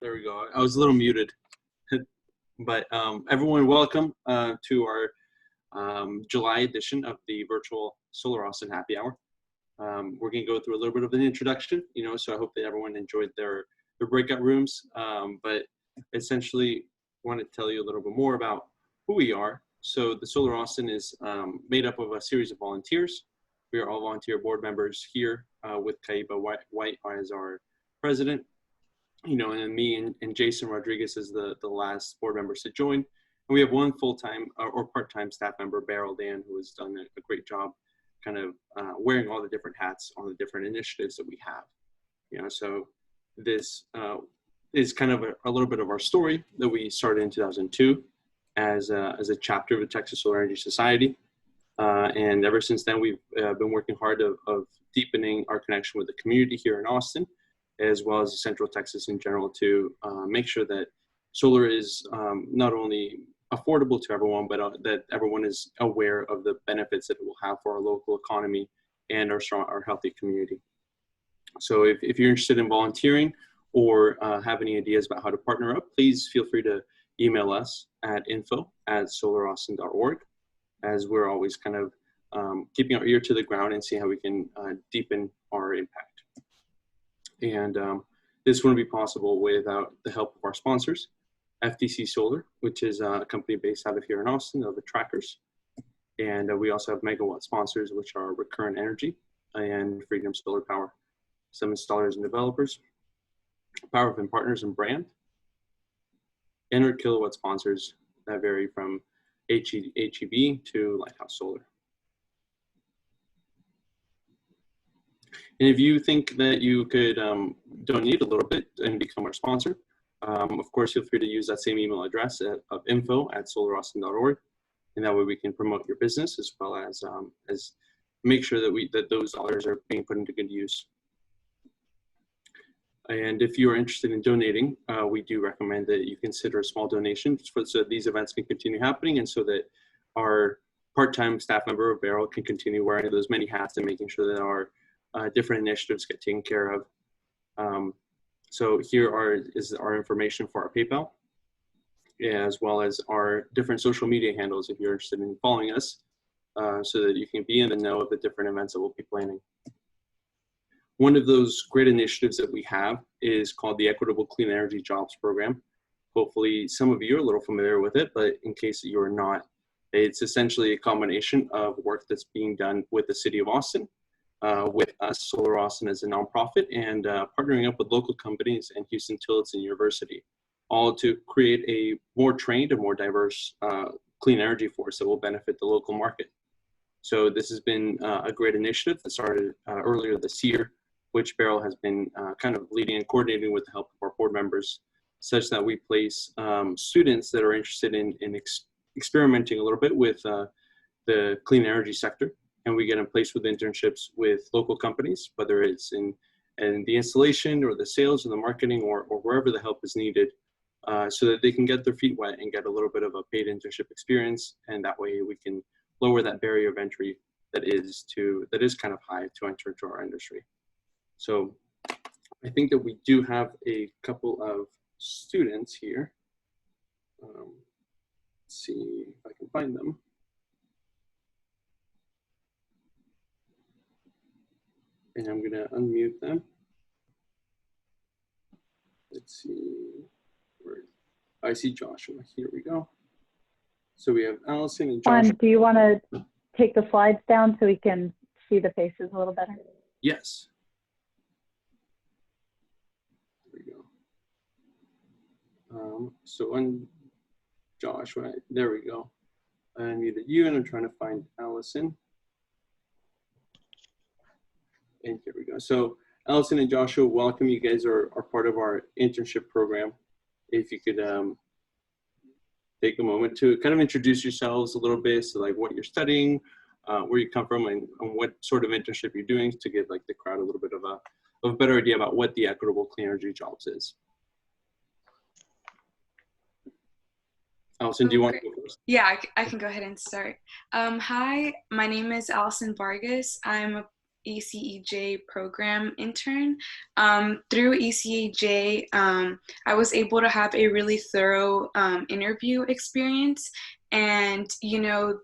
There we go. I was a little muted, but everyone, welcome to our July edition of the virtual Solar Austin Happy Hour. We're going to go through a little bit of an introduction, so I hope that everyone enjoyed their breakout rooms. But essentially, I want to tell you a little bit more about who we are. So the Solar Austin is made up of a series of volunteers. We are all volunteer board members here with Kaiba White as our president. And then me and Jason Rodriguez is the last board members to join. And we have one full-time or part-time staff member, Beryl Dan, who has done a great job kind of wearing all the different hats on the different initiatives that we have. So this is kind of a little bit of our story that we started in 2002 as a chapter of the Texas Solar Energy Society. And ever since then, we've been working hard of deepening our connection with the community here in Austin, as well as Central Texas in general, to make sure that solar is not only affordable to everyone, but that everyone is aware of the benefits that it will have for our local economy and our healthy community. So if you're interested in volunteering or have any ideas about how to partner up, please feel free to email us at info@solaraustin.org, as we're always kind of keeping our ear to the ground and see how we can deepen our impact. And this wouldn't be possible without the help of our sponsors, FTC Solar, which is a company based out of here in Austin, of the trackers. And we also have megawatt sponsors, which are Recurrent Energy and Freedom Solar Power, some installers and developers, Power of Partners and Brand, and our kilowatt sponsors that vary from HEB to Lighthouse Solar. And if you think that you could donate a little bit and become our sponsor, of course, feel free to use that same email address of info@solaraustin.org, and that way we can promote your business as well as make sure that those dollars are being put into good use. And if you are interested in donating, we do recommend that you consider a small donation so that these events can continue happening, and so that our part-time staff member, Beryl, can continue wearing those many hats and making sure that our different initiatives get taken care of. So here is our information for our PayPal, as well as our different social media handles if you're interested in following us, so that you can be in the know of the different events that we'll be planning. One of those great initiatives that we have is called the Equitable Clean Energy Jobs Program. Hopefully some of you are a little familiar with it, but in case you are not, it's essentially a combination of work that's being done with the city of Austin, with us, Solar Austin, as a nonprofit, and partnering up with local companies and Houston Tillotson University, all to create a more trained and more diverse clean energy force that will benefit the local market. So this has been a great initiative that started earlier this year, which Beryl has been kind of leading and coordinating with the help of our board members, such that we place students that are interested in experimenting a little bit with the clean energy sector. And we get them placed with internships with local companies, whether it's in the installation or the sales or the marketing or wherever the help is needed, so that they can get their feet wet and get a little bit of a paid internship experience. And that way we can lower that barrier of entry that is kind of high to enter into our industry. So I think that we do have a couple of students here. Let's see if I can find them. And I'm going to unmute them. Let's see. I see Joshua. Here we go. So we have Allison and Joshua. Do you want to take the slides down so we can see the faces a little better? Yes. There we go. So on Joshua, there we go. I unmuted you, and I'm trying to find Allison. And here we go. So Allison and Joshua, welcome. You guys are part of our internship program. If you could take a moment to kind of introduce yourselves a little bit, so like what you're studying, where you come from, and what sort of internship you're doing, to give like the crowd a little bit of a better idea about what the Equitable Clean Energy Jobs is. Allison, do you want to go first? Yeah, I can go ahead and start. Hi, my name is Allison Vargas. I'm ECEJ program intern. Through ECEJ, I was able to have a really thorough interview experience. And, you know,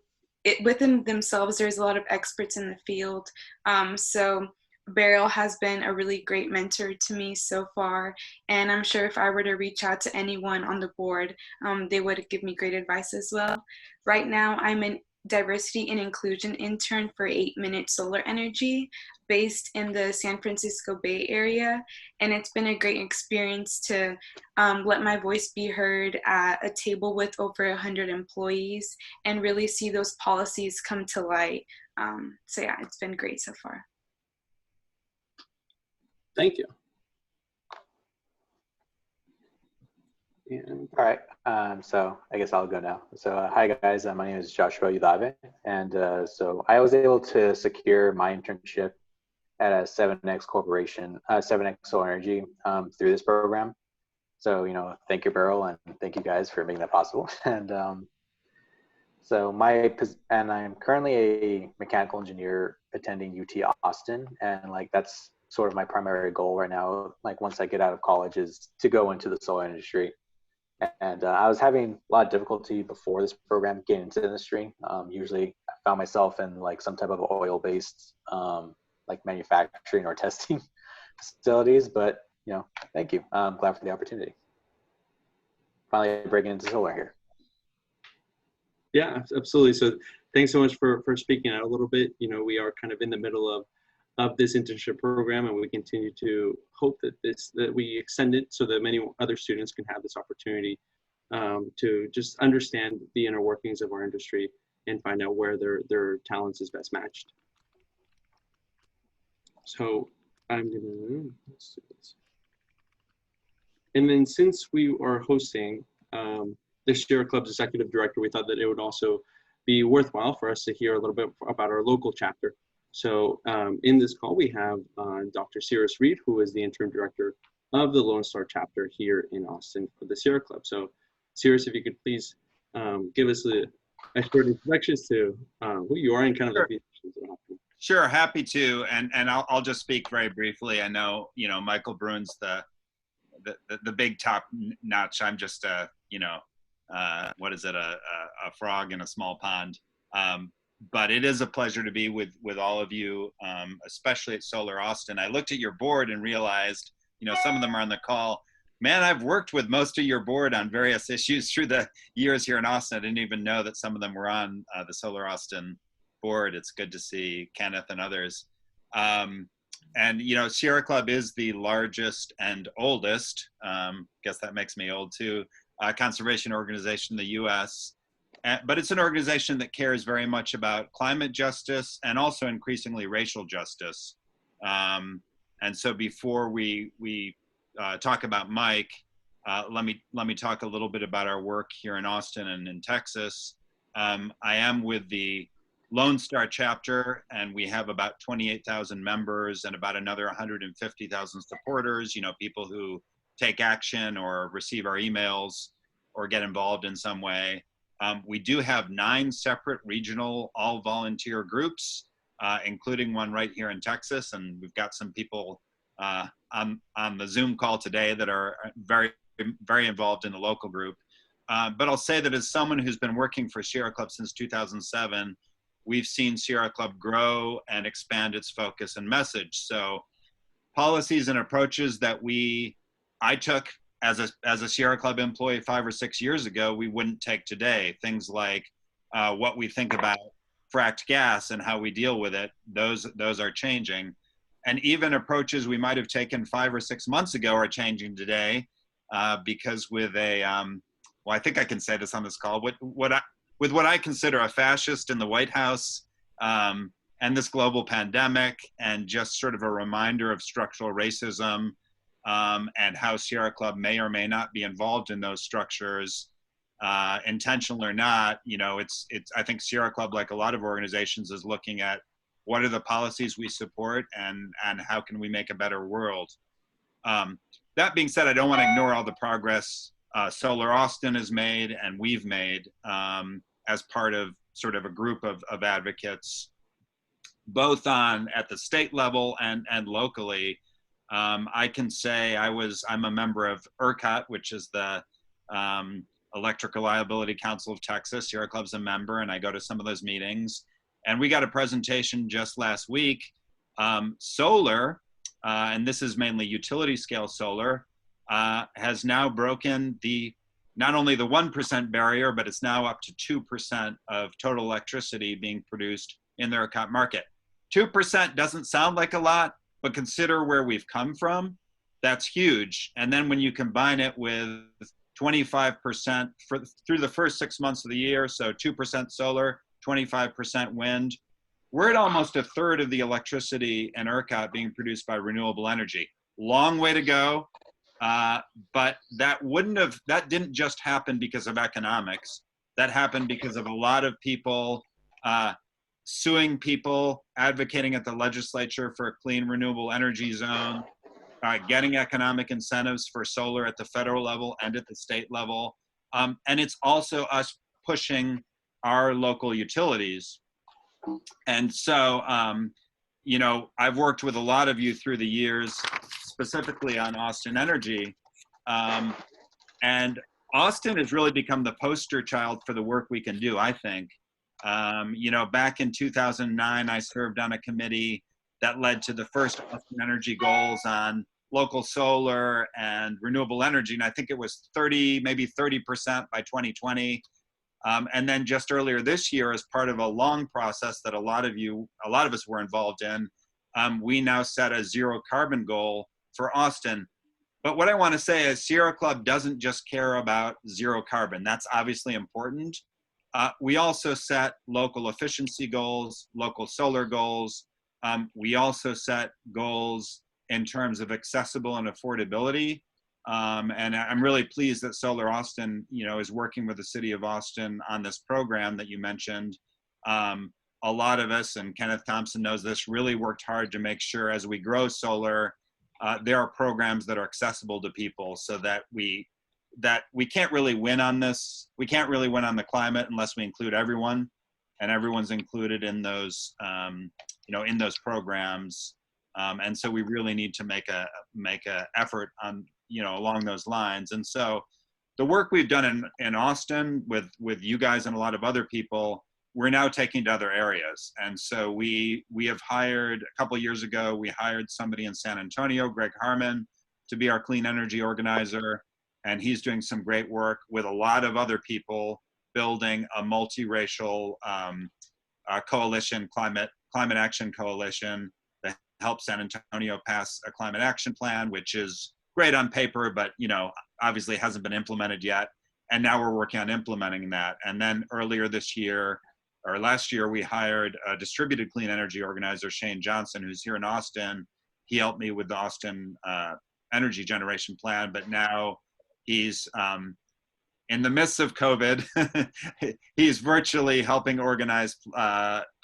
within themselves, there's a lot of experts in the field. So Beryl has been a really great mentor to me so far. And I'm sure if I were to reach out to anyone on the board, they would give me great advice as well. Right now, I'm an diversity and inclusion intern for 8 Minute Solar Energy based in the San Francisco Bay Area. And it's been a great experience to let my voice be heard at a table with over 100 employees and really see those policies come to light. So yeah, it's been great so far. Thank you. And All right, so I guess I'll go now. So hi guys, my name is Joshua Ulave, and so I was able to secure my internship at a 7X corporation, 7X Solar Energy, through this program. So, you know, thank you, Beryl, and thank you guys for making that possible. And so I'm currently a mechanical engineer attending UT Austin, and like that's sort of my primary goal right now. Like once I get out of college, is to go into the solar industry. And I was having a lot of difficulty before this program getting into the industry. Usually I found myself in like some type of oil-based like manufacturing or testing facilities, but you know, thank you. I'm glad for the opportunity. Finally breaking into solar here. yeah, absolutely. So thanks so much for speaking out a little bit. You know, we are kind of in the middle of this internship program, and we continue to hope that we extend it so that many other students can have this opportunity to just understand the inner workings of our industry and find out where their talents is best matched. So I'm gonna, let's do this. And then since we are hosting this Sierra Club's executive director, we thought that it would also be worthwhile for us to hear a little bit about our local chapter. So in this call, we have Dr. Cyrus Reed, who is the interim director of the Lone Star chapter here in Austin for the Sierra Club. So Cyrus, if you could please give us a short introduction to who you are and kind of Sure. the issues that are happening. Sure, happy to, and I'll just speak very briefly. I know, you know, Michael Brune's the big top notch. I'm just you know, what is it, a frog in a small pond. But it is a pleasure to be with all of you, especially at Solar Austin. I looked at your board and realized, you know, some of them are on the call. Man, I've worked with most of your board on various issues through the years here in Austin. I didn't even know that some of them were on the Solar Austin board. It's good to see Kenneth and others. And, you know, Sierra Club is the largest and oldest, guess that makes me old too, conservation organization in the US. But it's an organization that cares very much about climate justice and also increasingly racial justice. And so before we talk about Mike, let me talk a little bit about our work here in Austin and in Texas. I am with the Lone Star chapter, and we have about 28,000 members and about another 150,000 supporters, you know, people who take action or receive our emails or get involved in some way. We do have 9 separate regional all-volunteer groups, including one right here in Texas, and we've got some people on the Zoom call today that are very, very involved in the local group. But I'll say that as someone who's been working for Sierra Club since 2007, we've seen Sierra Club grow and expand its focus and message. So policies and approaches that I took as a Sierra Club employee 5 or 6 years ago, we wouldn't take today. Things like what we think about fracked gas and how we deal with it, those are changing. And even approaches we might have taken 5 or 6 months ago are changing today because with well, I think I can say this on this call, with what I consider a fascist in the White House and this global pandemic and just sort of a reminder of structural racism and how Sierra Club may or may not be involved in those structures, intentional or not, you know, I think Sierra Club, like a lot of organizations, is looking at what are the policies we support and how can we make a better world. That being said, I don't want to ignore all the progress Solar Austin has made and we've made as part of sort of a group of advocates. both at the state level and locally. I can say I'm a member of ERCOT, which is the Electric Reliability Council of Texas. Sierra Club's a member, and I go to some of those meetings. And we got a presentation just last week. Solar, and this is mainly utility scale solar, has now broken not only the 1% barrier, but it's now up to 2% of total electricity being produced in the ERCOT market. 2% doesn't sound like a lot, but consider where we've come from. That's huge. And then when you combine it with 25% through the first 6 months of the year, so 2% solar, 25% wind, we're at almost a third of the electricity in ERCOT being produced by renewable energy. Long way to go, but that didn't just happen because of economics. That happened because of a lot of people suing people, advocating at the legislature for a clean renewable energy zone, getting economic incentives for solar at the federal level and at the state level. And it's also us pushing our local utilities. And so, you know, I've worked with a lot of you through the years, specifically on Austin Energy. And Austin has really become the poster child for the work we can do, I think. You know, back in 2009, I served on a committee that led to the first Austin Energy goals on local solar and renewable energy. And I think it was maybe 30% by 2020. And then just earlier this year, as part of a long process that a lot of us were involved in, we now set a zero carbon goal for Austin. But what I want to say is Sierra Club doesn't just care about zero carbon. That's obviously important. We also set local efficiency goals, local solar goals. We also set goals in terms of accessible and affordability. And I'm really pleased that Solar Austin, you know, is working with the city of Austin on this program that you mentioned. A lot of us, and Kenneth Thompson knows this, really worked hard to make sure as we grow solar, there are programs that are accessible to people, so that we can't really win on this. We can't really win on the climate unless we include everyone, and everyone's included in those, you know, in those programs. And so we really need to make a effort on, you know, along those lines. And so the work we've done in Austin with you guys and a lot of other people, we're now taking to other areas. And so we have hired, a couple of years ago, we hired somebody in San Antonio, Greg Harmon, to be our clean energy organizer. And he's doing some great work with a lot of other people, building a multiracial coalition, climate action coalition, that helped San Antonio pass a climate action plan, which is great on paper, but, you know, obviously hasn't been implemented yet. And now we're working on implementing that. And then earlier this year, or last year, we hired a distributed clean energy organizer, Shane Johnson, who's here in Austin. He helped me with the Austin energy generation plan, but now he's in the midst of COVID. He's virtually helping organize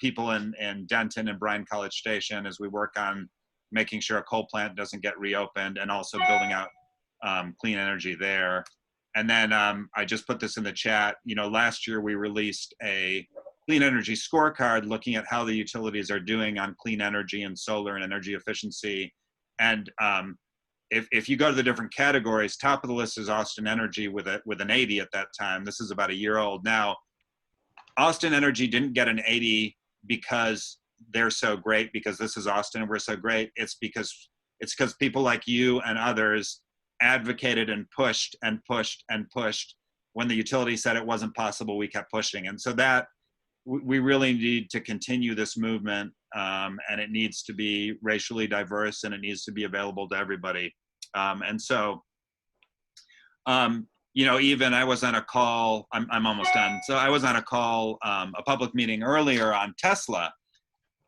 people in Denton and Bryan College Station as we work on making sure a coal plant doesn't get reopened, and also building out clean energy there. And then I just put this in the chat. You know, last year we released a clean energy scorecard looking at how the utilities are doing on clean energy and solar and energy efficiency. And if you go to the different categories, top of the list is Austin Energy with an 80 at that time. This is about a year old now. Austin Energy didn't get an 80 because they're so great, because this is Austin and we're so great. It's because people like you and others advocated and pushed and pushed and pushed. When the utility said it wasn't possible, we kept pushing. And so that we really need to continue this movement, and it needs to be racially diverse, and it needs to be available to everybody. And so, you know, even I was on a call, I'm almost done. So I was on a call, a public meeting earlier on Tesla.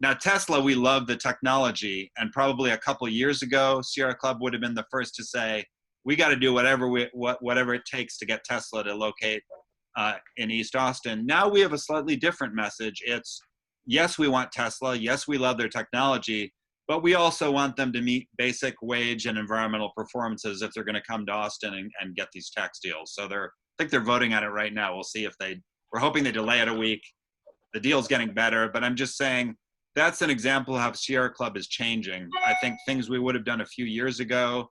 Now, Tesla, we love the technology, and probably a couple of years ago, Sierra Club would have been the first to say, we got to do whatever it takes to get Tesla to locate in East Austin. Now we have a slightly different message. It's, yes, we want Tesla. Yes, we love their technology, but we also want them to meet basic wage and environmental performances if they're going to come to Austin and get these tax deals. So I think they're voting on it right now. We'll see if we're hoping they delay it a week. The deal's getting better, but I'm just saying, that's an example of how Sierra Club is changing. I think things we would have done a few years ago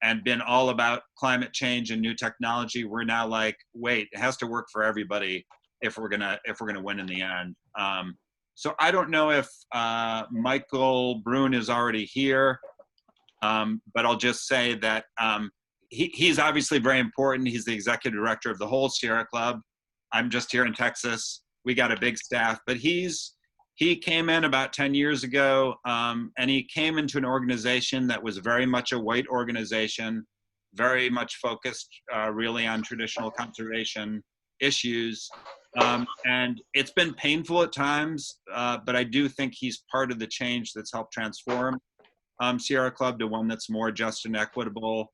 and been all about climate change and new technology, we're now like, wait, it has to work for everybody if we're gonna win in the end. So I don't know if Michael Brune is already here, but I'll just say that he's obviously very important. He's the executive director of the whole Sierra Club. I'm just here in Texas. We got a big staff, but he came in about 10 years ago, and he came into an organization that was very much a white organization, very much focused really on traditional conservation issues. And it's been painful at times, but I do think he's part of the change that's helped transform Sierra Club to one that's more just and equitable.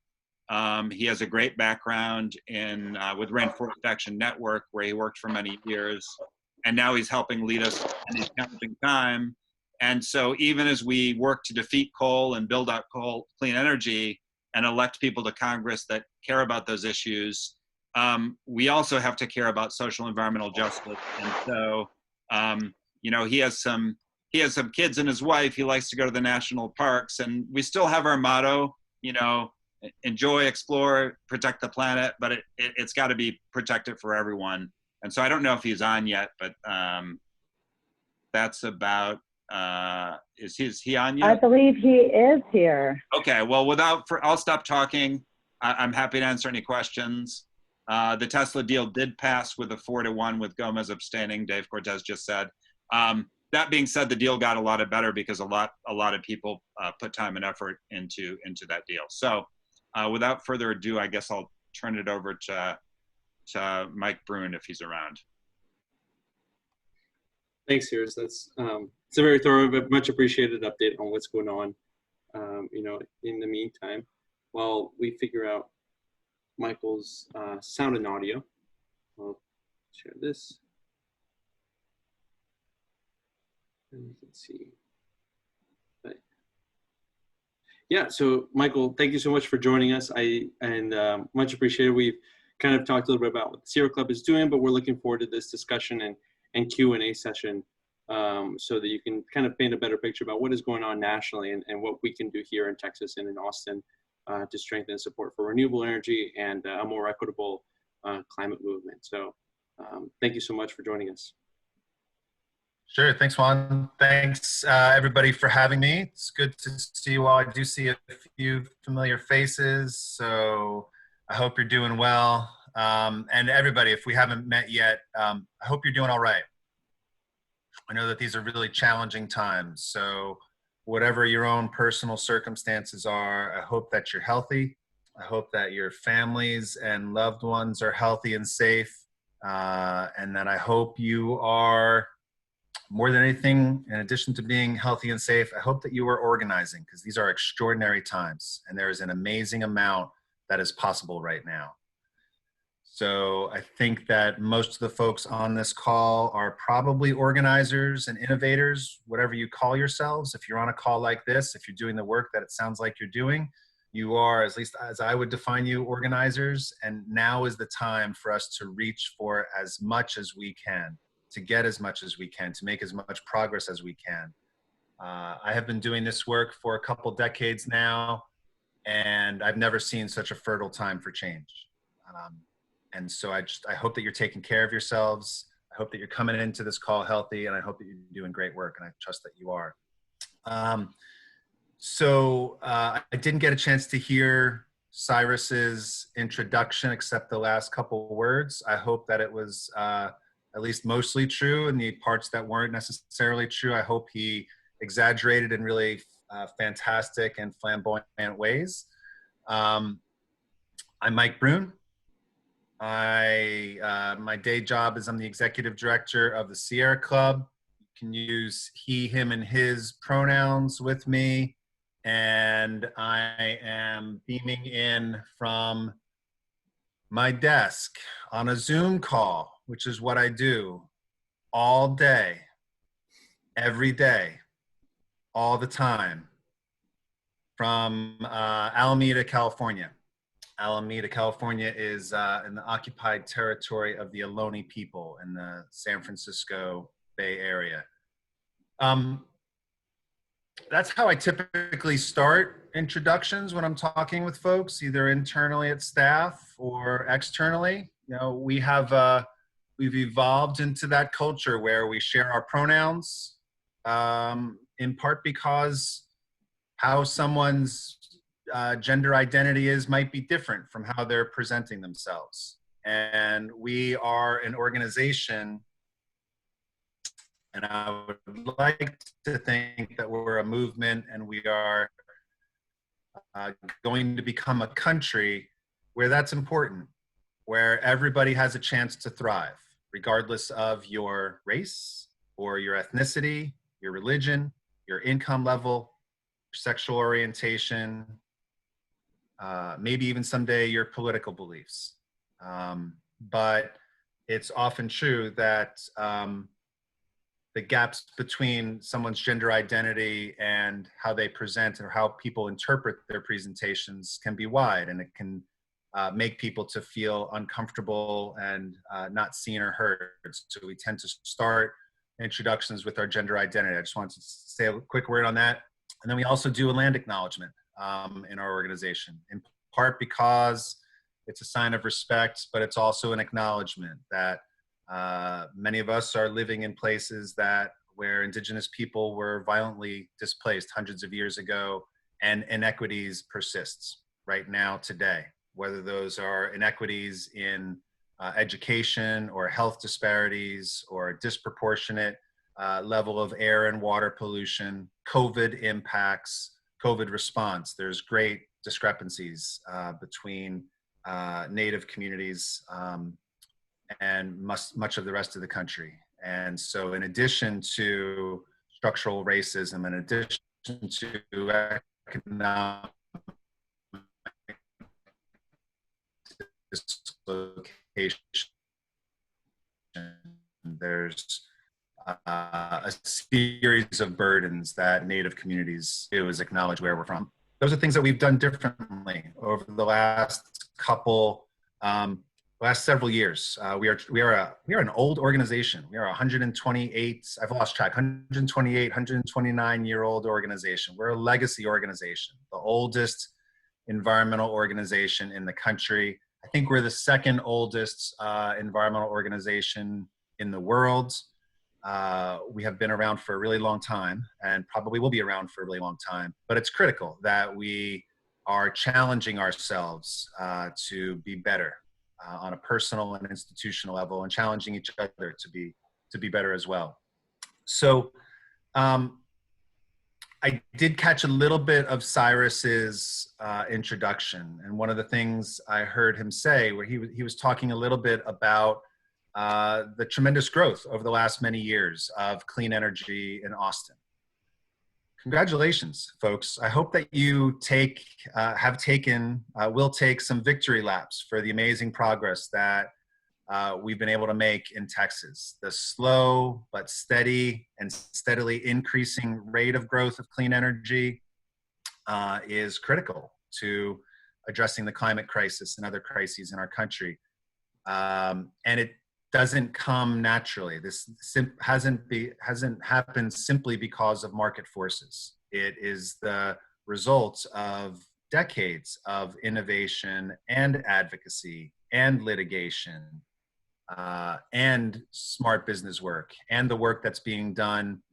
He has a great background in with Rainforest Action Network, where he worked for many years, and now he's helping lead us in a challenging time. And so even as we work to defeat coal and build out coal clean energy and elect people to Congress that care about those issues, we also have to care about social environmental justice. And so, you know, he has some kids and his wife. He likes to go to the national parks, and we still have our motto, you know, enjoy, explore, protect the planet, but it's got to be protected for everyone. And so I don't know if he's on yet, but that's about, is he on yet? I believe he is here. Okay, well, I'll stop talking. I'm happy to answer any questions. The Tesla deal did pass with a 4-1 with Gomez abstaining, Dave Cortez just said. That being said, the deal got a lot better because a lot of people put time and effort into that deal. So without further ado, I guess I'll turn it over to Mike Brune if he's around. Thanks, Hears. That's it's a very thorough but much appreciated update on what's going on. You know, in the meantime, while we figure out Michael's sound and audio, I'll share this. And you can see. But yeah, so Michael, thank you so much for joining us. Much appreciated. We've kind of talked a little bit about what the Sierra Club is doing, but we're looking forward to this discussion and Q&A session so that you can kind of paint a better picture about what is going on nationally and what we can do here in Texas and in Austin to strengthen support for renewable energy and a more equitable climate movement. So thank you so much for joining us. Sure. Thanks, Juan. Thanks, everybody, for having me. It's good to see you all. I do see a few familiar faces, so I hope you're doing well. And everybody, if we haven't met yet, I hope you're doing all right. I know that these are really challenging times, so whatever your own personal circumstances are, I hope that you're healthy. I hope that your families and loved ones are healthy and safe, and that I hope you are, more than anything, in addition to being healthy and safe, I hope that you are organizing, because these are extraordinary times and there is an amazing amount that is possible right now. So I think that most of the folks on this call are probably organizers and innovators, whatever you call yourselves. If you're on a call like this, if you're doing the work that it sounds like you're doing, you are, at least as I would define you, organizers. And now is the time for us to reach for as much as we can, to get as much as we can, to make as much progress as we can. I have been doing this work for a couple decades now, and I've never seen such a fertile time for change. And so I hope that you're taking care of yourselves. I hope that you're coming into this call healthy, and I hope that you're doing great work, and I trust that you are. I didn't get a chance to hear Cyrus's introduction except the last couple words. I hope that it was at least mostly true, and the parts that weren't necessarily true, I hope he exaggerated in really fantastic and flamboyant ways. I'm Mike Brune. My day job is I'm the executive director of the Sierra Club. You can use he, him, and his pronouns with me. And I am beaming in from my desk on a Zoom call, which is what I do all day, every day, all the time, from Alameda, California. Alameda, California is in the occupied territory of the Ohlone people in the San Francisco Bay Area. that's how I typically start introductions when I'm talking with folks, either internally at staff or externally. You know, we've evolved into that culture where we share our pronouns, in part because how someone's gender identity is might be different from how they're presenting themselves. And we are an organization, and I would like to think that we're a movement, and we are going to become a country where that's important, where everybody has a chance to thrive, regardless of your race or your ethnicity, your religion, your income level, your sexual orientation, maybe even someday your political beliefs. But it's often true that the gaps between someone's gender identity and how they present or how people interpret their presentations can be wide, and it can make people to feel uncomfortable and not seen or heard. So we tend to start introductions with our gender identity. I just wanted to say a quick word on that. And then we also do a land acknowledgement in our organization, in part because it's a sign of respect, but it's also an acknowledgement that many of us are living in places where indigenous people were violently displaced hundreds of years ago, and inequities persists right now today, whether those are inequities in education or health disparities or disproportionate level of air and water pollution, COVID impacts, COVID response. There's great discrepancies between Native communities and much of the rest of the country. And so in addition to structural racism, in addition to economic dislocation, there's a series of burdens that Native communities do is acknowledge where we're from. Those are things that we've done differently over the last several years. We are an old organization. We are 128, I've lost track, 128, 129-year-old organization. We're a legacy organization, the oldest environmental organization in the country. I think we're the second oldest environmental organization in the world. We have been around for a really long time and probably will be around for a really long time, but it's critical that we are challenging ourselves to be better on a personal and institutional level, and challenging each other to be better as well. So I did catch a little bit of Cyrus's introduction, and one of the things I heard him say, where he was talking a little bit about the tremendous growth over the last many years of clean energy in Austin. Congratulations, folks. I hope that you will take some victory laps for the amazing progress that we've been able to make in Texas. The slow but steady and steadily increasing rate of growth of clean energy is critical to addressing the climate crisis and other crises in our country. And it doesn't come naturally. This hasn't happened simply because of market forces. It is the result of decades of innovation and advocacy and litigation and smart business work, and the work that's being done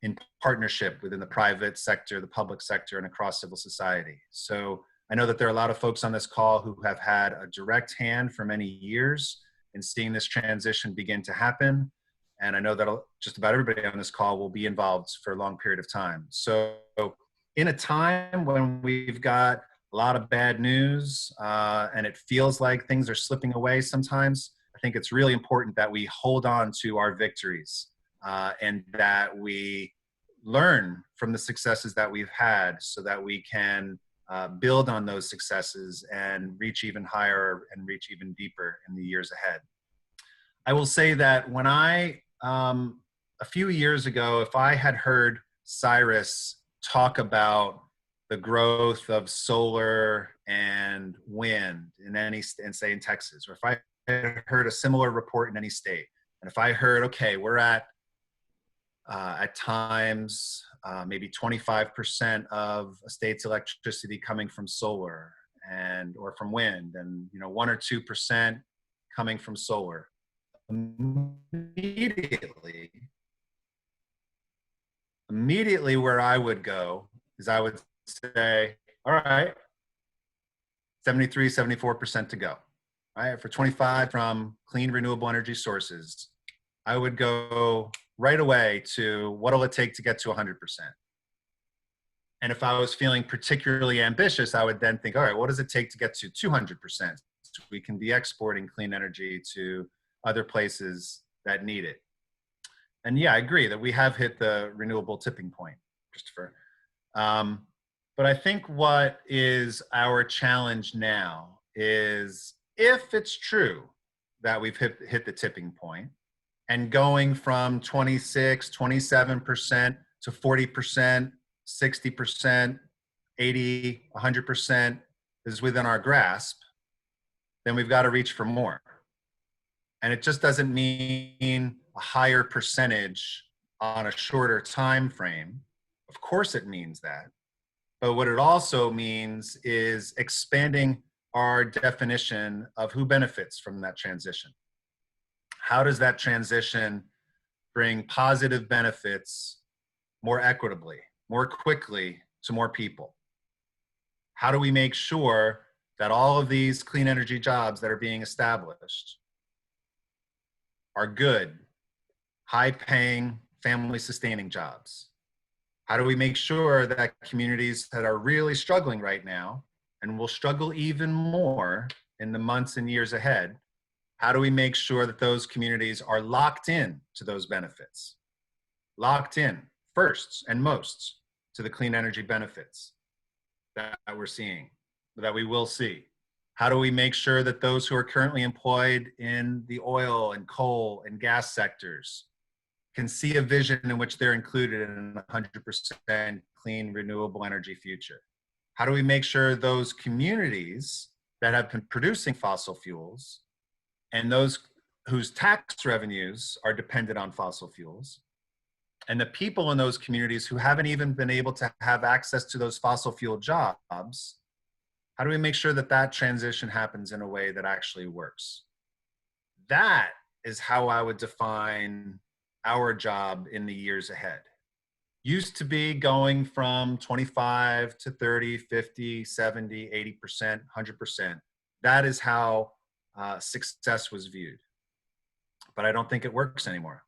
in partnership within the private sector, the public sector, and across civil society. So I know that there are a lot of folks on this call who have had a direct hand for many years in seeing this transition begin to happen. And I know that just about everybody on this call will be involved for a long period of time. So in a time when we've got a lot of bad news and it feels like things are slipping away sometimes, I think it's really important that we hold on to our victories and that we learn from the successes that we've had, so that we can build on those successes and reach even higher and reach even deeper in the years ahead. I will say that when a few years ago, if I had heard Cyrus talk about the growth of solar and wind say in Texas, or if I had heard a similar report in any state, and if I heard, okay, we're at times maybe 25% of a state's electricity coming from solar or from wind, and 1 or 2% coming from solar. Immediately where I would go is I would say, all right, 73, 74% to go. All right, for 25 from clean renewable energy sources, I would go right away to what'll it take to get to 100%. And if I was feeling particularly ambitious, I would then think, all right, what does it take to get to 200%? So we can be exporting clean energy to other places that need it. And yeah, I agree that we have hit the renewable tipping point, Christopher. But I think what is our challenge now is, if it's true that we've hit the tipping point, and going from 26, 27% to 40%, 60%, 80, 100% is within our grasp, then we've got to reach for more. And it just doesn't mean a higher percentage on a shorter time frame. Of course it means that. But what it also means is expanding our definition of who benefits from that transition. How does that transition bring positive benefits more equitably, more quickly to more people? How do we make sure that all of these clean energy jobs that are being established are good, high-paying, family-sustaining jobs? How do we make sure that communities that are really struggling right now, and will struggle even more in the months and years ahead, how do we make sure that those communities are locked in to those benefits? Locked in first and most to the clean energy benefits that we're seeing, that we will see. How do we make sure that those who are currently employed in the oil and coal and gas sectors can see a vision in which they're included in a 100% clean renewable energy future? How do we make sure those communities that have been producing fossil fuels and those whose tax revenues are dependent on fossil fuels, and the people in those communities who haven't even been able to have access to those fossil fuel jobs, how do we make sure that that transition happens in a way that actually works? That is how I would define our job in the years ahead. Used to be going from 25 to 30, 50, 70, 80%, 100%. That is how success was viewed. But I don't think it works anymore.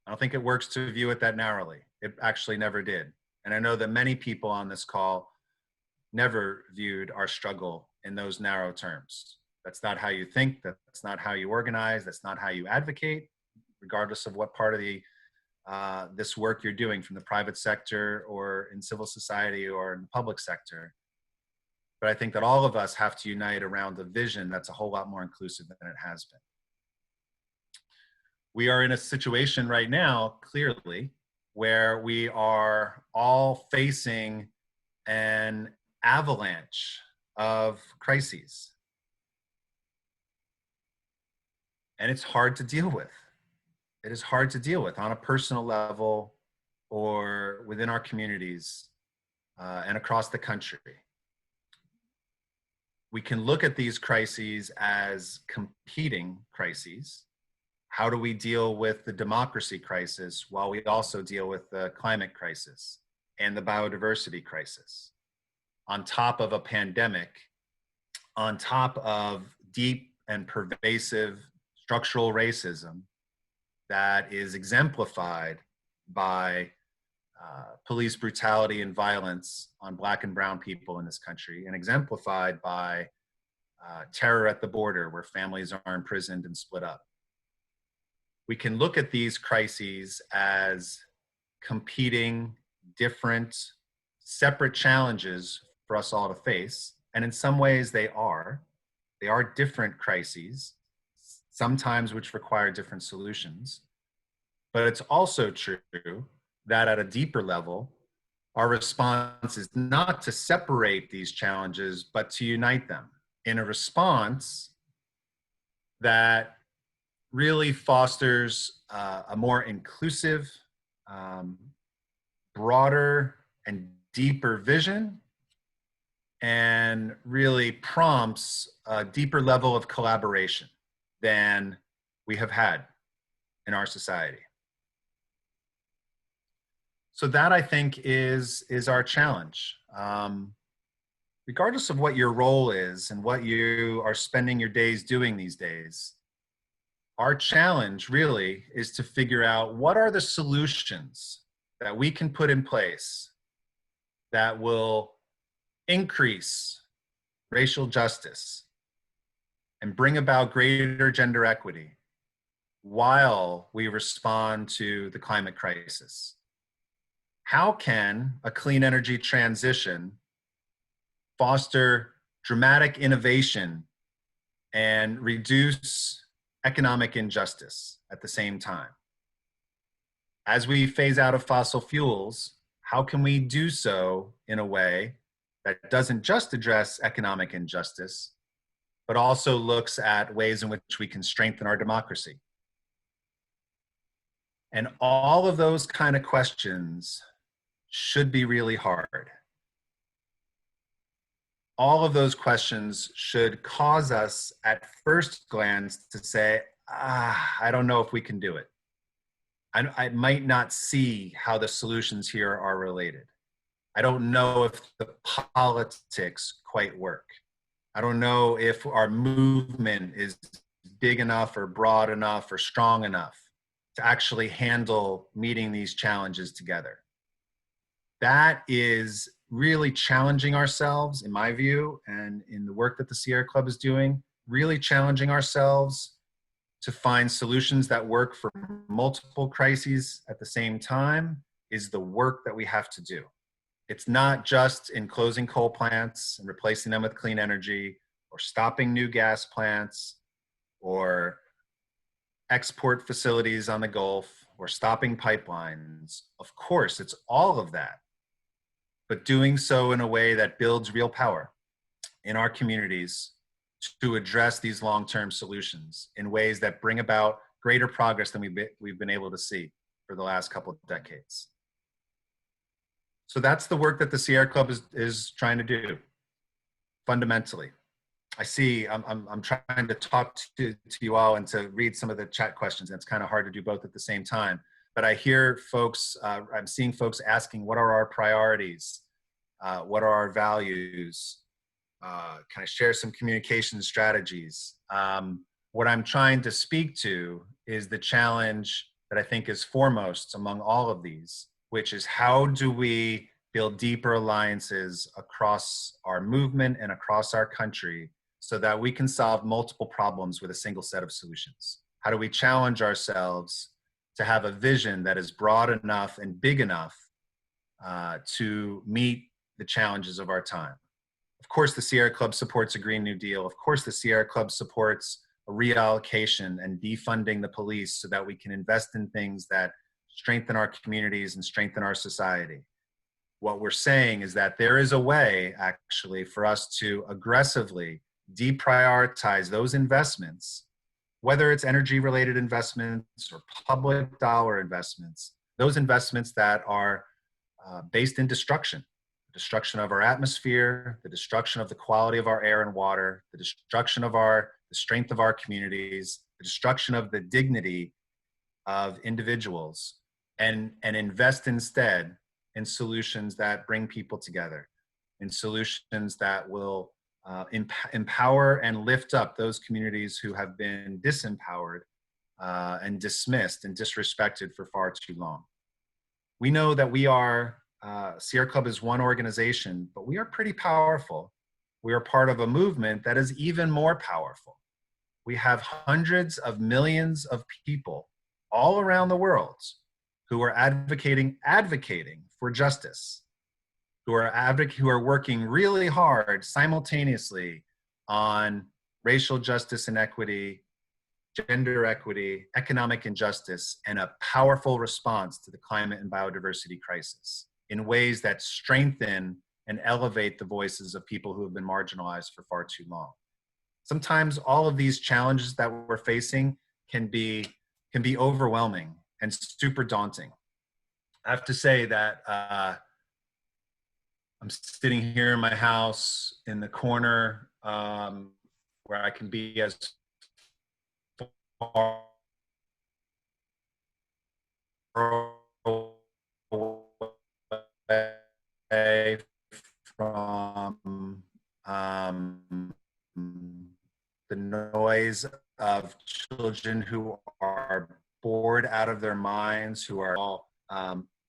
I don't think it works to view it that narrowly. It actually never did. And I know that many people on this call never viewed our struggle in those narrow terms. That's not how you think, that's not how you organize, that's not how you advocate, regardless of what part of the this work you're doing, from the private sector or in civil society or in the public sector. But I think that all of us have to unite around a vision that's a whole lot more inclusive than it has been. We are in a situation right now, clearly, where we are all facing an avalanche of crises. And it's hard to deal with. It is hard to deal with on a personal level or within our communities and across the country. We can look at these crises as competing crises. How do we deal with the democracy crisis while we also deal with the climate crisis and the biodiversity crisis? On top of a pandemic, on top of deep and pervasive structural racism that is exemplified by police brutality and violence on Black and brown people in this country, and exemplified by terror at the border where families are imprisoned and split up. We can look at these crises as competing, different, separate challenges for us all to face. And in some ways they are different crises, sometimes which require different solutions. But it's also true that at a deeper level, our response is not to separate these challenges, but to unite them in a response that really fosters a more inclusive, broader and deeper vision and really prompts a deeper level of collaboration than we have had in our society. So that, I think, is our challenge. Regardless of what your role is and what you are spending your days doing these days, our challenge really is to figure out what are the solutions that we can put in place that will increase racial justice and bring about greater gender equity while we respond to the climate crisis. How can a clean energy transition foster dramatic innovation and reduce economic injustice at the same time? As we phase out of fossil fuels, how can we do so in a way that doesn't just address economic injustice, but also looks at ways in which we can strengthen our democracy? And all of those kind of questions should be really hard. All of those questions should cause us at first glance to say, I don't know if we can do it. I might not see how the solutions here are related. I don't know if the politics quite work. I don't know if our movement is big enough or broad enough or strong enough to actually handle meeting these challenges together. That is really challenging ourselves, in my view, and in the work that the Sierra Club is doing, really challenging ourselves to find solutions that work for multiple crises at the same time is the work that we have to do. It's not just in closing coal plants and replacing them with clean energy, or stopping new gas plants, or export facilities on the Gulf, or stopping pipelines. Of course, it's all of that, but doing so in a way that builds real power in our communities to address these long-term solutions in ways that bring about greater progress than we've been able to see for the last couple of decades. So that's the work that the Sierra Club is trying to do, fundamentally. I see, I'm trying to talk to you all and to read some of the chat questions, and it's kind of hard to do both at the same time. But I hear folks, I'm seeing folks asking, what are our priorities? What are our values? Can I share some communication strategies? What I'm trying to speak to is the challenge that I think is foremost among all of these, which is how do we build deeper alliances across our movement and across our country so that we can solve multiple problems with a single set of solutions? How do we challenge ourselves to have a vision that is broad enough and big enough to meet the challenges of our time? Of course, the Sierra Club supports a Green New Deal. Of course, the Sierra Club supports a reallocation and defunding the police so that we can invest in things that strengthen our communities and strengthen our society. What we're saying is that there is a way, actually, for us to aggressively deprioritize those investments, whether it's energy-related investments or public dollar investments, those investments that are based in destruction. The destruction of our atmosphere, the destruction of the quality of our air and water, the destruction of the strength of our communities, the destruction of the dignity of individuals, and invest instead in solutions that bring people together, in solutions that will empower and lift up those communities who have been disempowered and dismissed and disrespected for far too long. We know that we are, Sierra Club is one organization, but we are pretty powerful. We are part of a movement that is even more powerful. We have hundreds of millions of people all around the world who are advocating for justice, who are working really hard simultaneously on racial justice and equity, gender equity, economic injustice, and a powerful response to the climate and biodiversity crisis in ways that strengthen and elevate the voices of people who have been marginalized for far too long. Sometimes all of these challenges that we're facing can be overwhelming and super daunting. I have to say that I'm sitting here in my house in the corner where I can be as far away from the noise of children who are bored out of their minds, who are all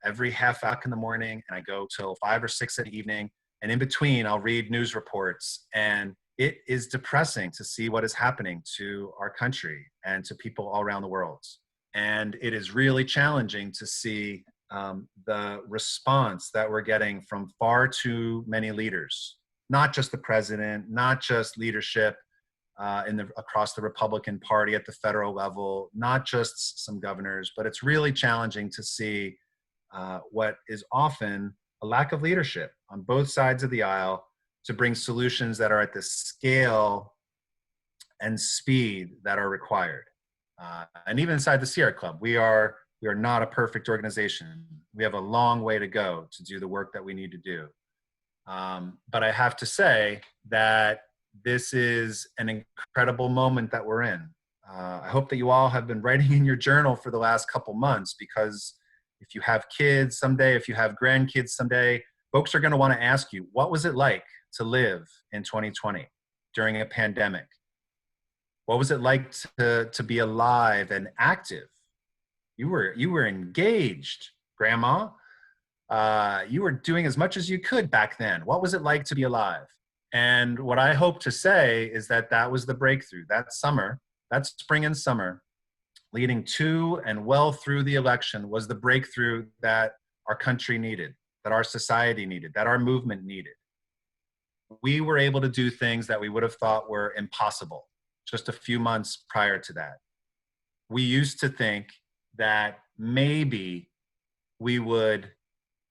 every half hour in the morning, and I go till 5 or 6 in the evening. And in between, I'll read news reports, and it is depressing to see what is happening to our country and to people all around the world. And it is really challenging to see the response that we're getting from far too many leaders, not just the president, not just leadership across the Republican Party at the federal level, not just some governors, but it's really challenging to see what is often a lack of leadership on both sides of the aisle to bring solutions that are at the scale and speed that are required. And even inside the Sierra Club, we are not a perfect organization. We have a long way to go to do the work that we need to do. But I have to say that this is an incredible moment that we're in. I hope that you all have been writing in your journal for the last couple months, because if you have kids someday, if you have grandkids someday, folks are going to want to ask you, what was it like to live in 2020 during a pandemic? What was it like to be alive and active? You were engaged, Grandma. You were doing as much as you could back then. What was it like to be alive? And what I hope to say is that that was the breakthrough. That summer, that spring and summer, leading to and well through the election, was the breakthrough that our country needed, that our society needed, that our movement needed. We were able to do things that we would have thought were impossible just a few months prior to that. We used to think that maybe we would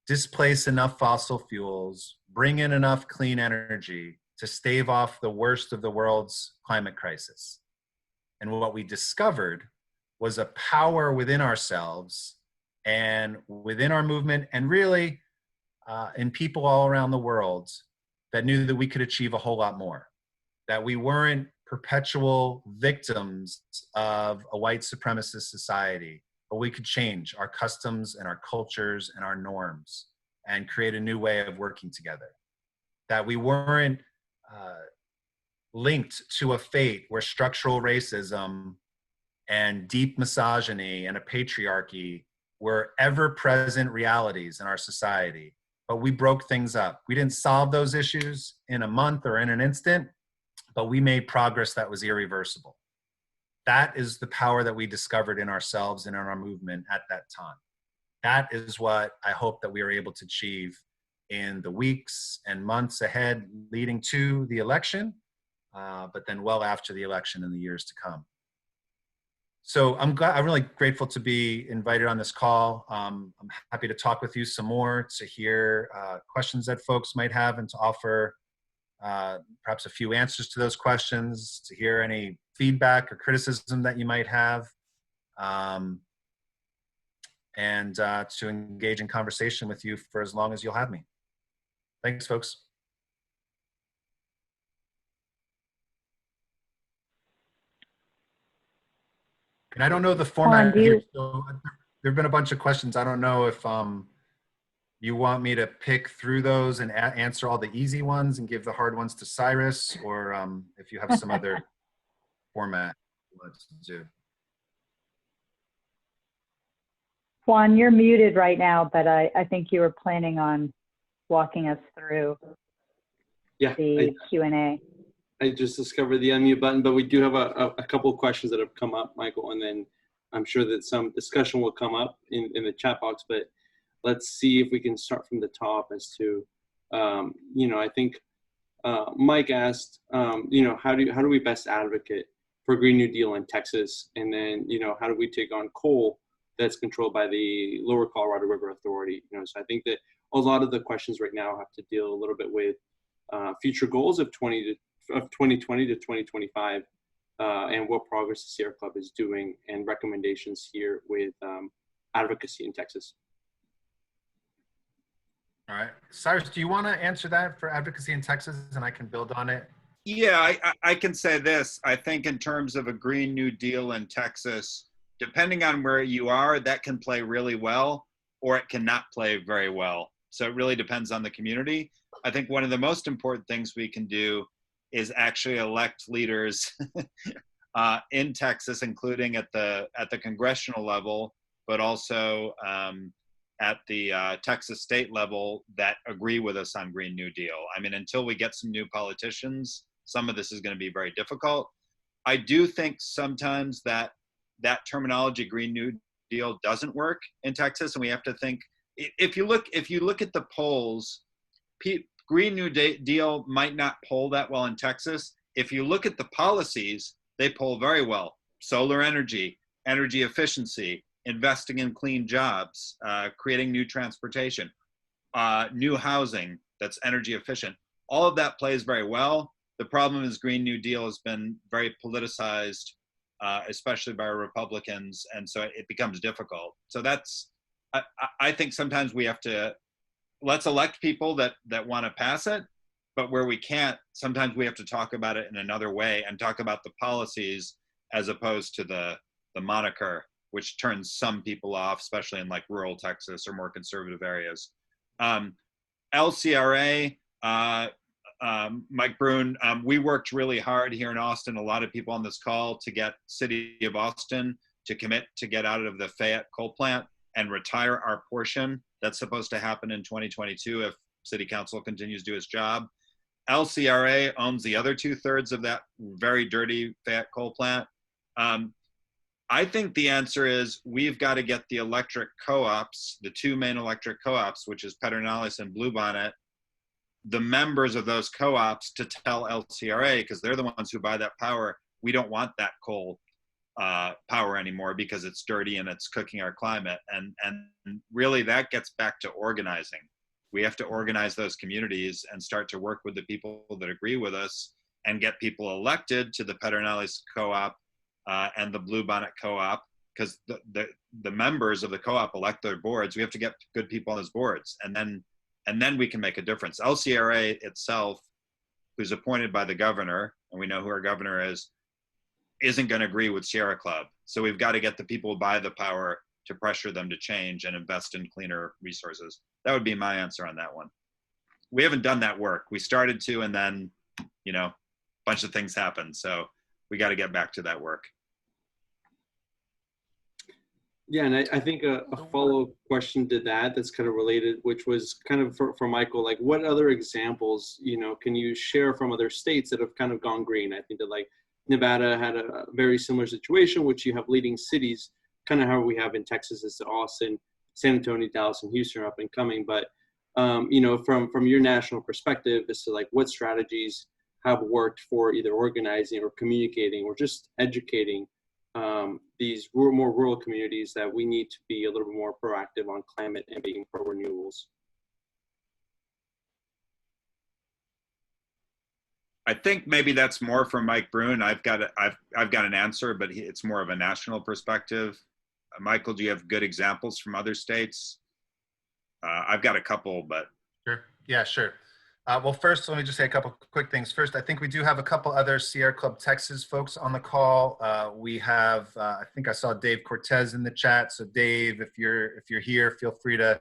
displace enough fossil fuels, bring in enough clean energy to stave off the worst of the world's climate crisis. And what we discovered was a power within ourselves and within our movement, and really in people all around the world, that knew that we could achieve a whole lot more, that we weren't perpetual victims of a white supremacist society, but we could change our customs and our cultures and our norms and create a new way of working together. That we weren't linked to a fate where structural racism and deep misogyny and a patriarchy were ever-present realities in our society, but we broke things up. We didn't solve those issues in a month or in an instant, but we made progress that was irreversible. That is the power that we discovered in ourselves and in our movement at that time. That is what I hope that we are able to achieve in the weeks and months ahead leading to the election, but then well after the election in the years to come. So I'm really grateful to be invited on this call. I'm happy to talk with you some more, to hear questions that folks might have, and to offer perhaps a few answers to those questions, to hear any feedback or criticism that you might have, and to engage in conversation with you for as long as you'll have me. Thanks, folks. And I don't know the format here, so there have been a bunch of questions. I don't know if you want me to pick through those and answer all the easy ones and give the hard ones to Cyrus, or if you have some other format you want to do. Juan, you're muted right now, but I think you were planning on walking us through the Q&A. I just discovered the unmute button, but we do have a couple of questions that have come up, Michael, and then I'm sure that some discussion will come up in the chat box, but let's see if we can start from the top as to, I think Mike asked, how do we best advocate for Green New Deal in Texas? And then, how do we take on coal that's controlled by the Lower Colorado River Authority? So I think that a lot of the questions right now have to deal a little bit with future goals of 2020 to 2025, and what progress the Sierra Club is doing, and recommendations here with advocacy in Texas. All right. Cyrus, do you want to answer that for advocacy in Texas, and I can build on it? Yeah, I can say this. I think in terms of a Green New Deal in Texas, depending on where you are, that can play really well, or it cannot play very well. So it really depends on the community. I think one of the most important things we can do is actually elect leaders in Texas, including at the congressional level, but also at the Texas state level, that agree with us on Green New Deal. I mean, until we get some new politicians, some of this is going to be very difficult. I do think sometimes that terminology, Green New Deal, doesn't work in Texas, and we have to think. If you look at the polls, Green New Deal might not poll that well in Texas. If you look at the policies, they poll very well. Solar energy, energy efficiency, investing in clean jobs, creating new transportation, new housing that's energy efficient. All of that plays very well. The problem is Green New Deal has been very politicized, especially by Republicans, and so it becomes difficult. So I think sometimes we have to, let's elect people that want to pass it, but where we can't, sometimes we have to talk about it in another way and talk about the policies as opposed to the moniker, which turns some people off, especially in like rural Texas or more conservative areas. LCRA, Mike Brune, we worked really hard here in Austin, a lot of people on this call, to get City of Austin to commit to get out of the Fayette coal plant and retire our portion. That's supposed to happen in 2022 if City Council continues to do its job. LCRA owns the other 2/3 of that very dirty Fayette coal plant. I think the answer is we've got to get the electric co-ops, the two main electric co-ops, which is Pedernales and Bluebonnet, the members of those co-ops to tell LCRA, because they're the ones who buy that power, we don't want that coal power anymore because it's dirty and it's cooking our climate. And really that gets back to organizing. We have to organize those communities and start to work with the people that agree with us and get people elected to the Pedernales co-op and the Bluebonnet co-op, because the members of the co-op elect their boards. We have to get good people on those boards, and then we can make a difference. LCRA itself, who's appointed by the governor, and we know who our governor is, isn't going to agree with Sierra Club. So we've got to get the people who buy the power to pressure them to change and invest in cleaner resources. That would be my answer on that one. We haven't done that work. We started to, and then, a bunch of things happened. So we got to get back to that work. Yeah, and I think a follow-up question to that's kind of related, which was kind of for Michael, like what other examples, can you share from other states that have kind of gone green? I think that like Nevada had a very similar situation, which you have leading cities, kind of how we have in Texas is Austin, San Antonio, Dallas, and Houston are up and coming. But, from your national perspective as to like what strategies have worked for either organizing or communicating or just educating these more rural communities that we need to be a little bit more proactive on climate and being pro renewables. I think maybe that's more for Mike Brune. I've got an answer, but it's more of a national perspective. Michael, do you have good examples from other states? I've got a couple, but. Sure. Yeah, sure. Well, first, let me just say a couple quick things. First, I think we do have a couple other Sierra Club Texas folks on the call. We have, I think I saw Dave Cortez in the chat. So Dave, if you're here, feel free to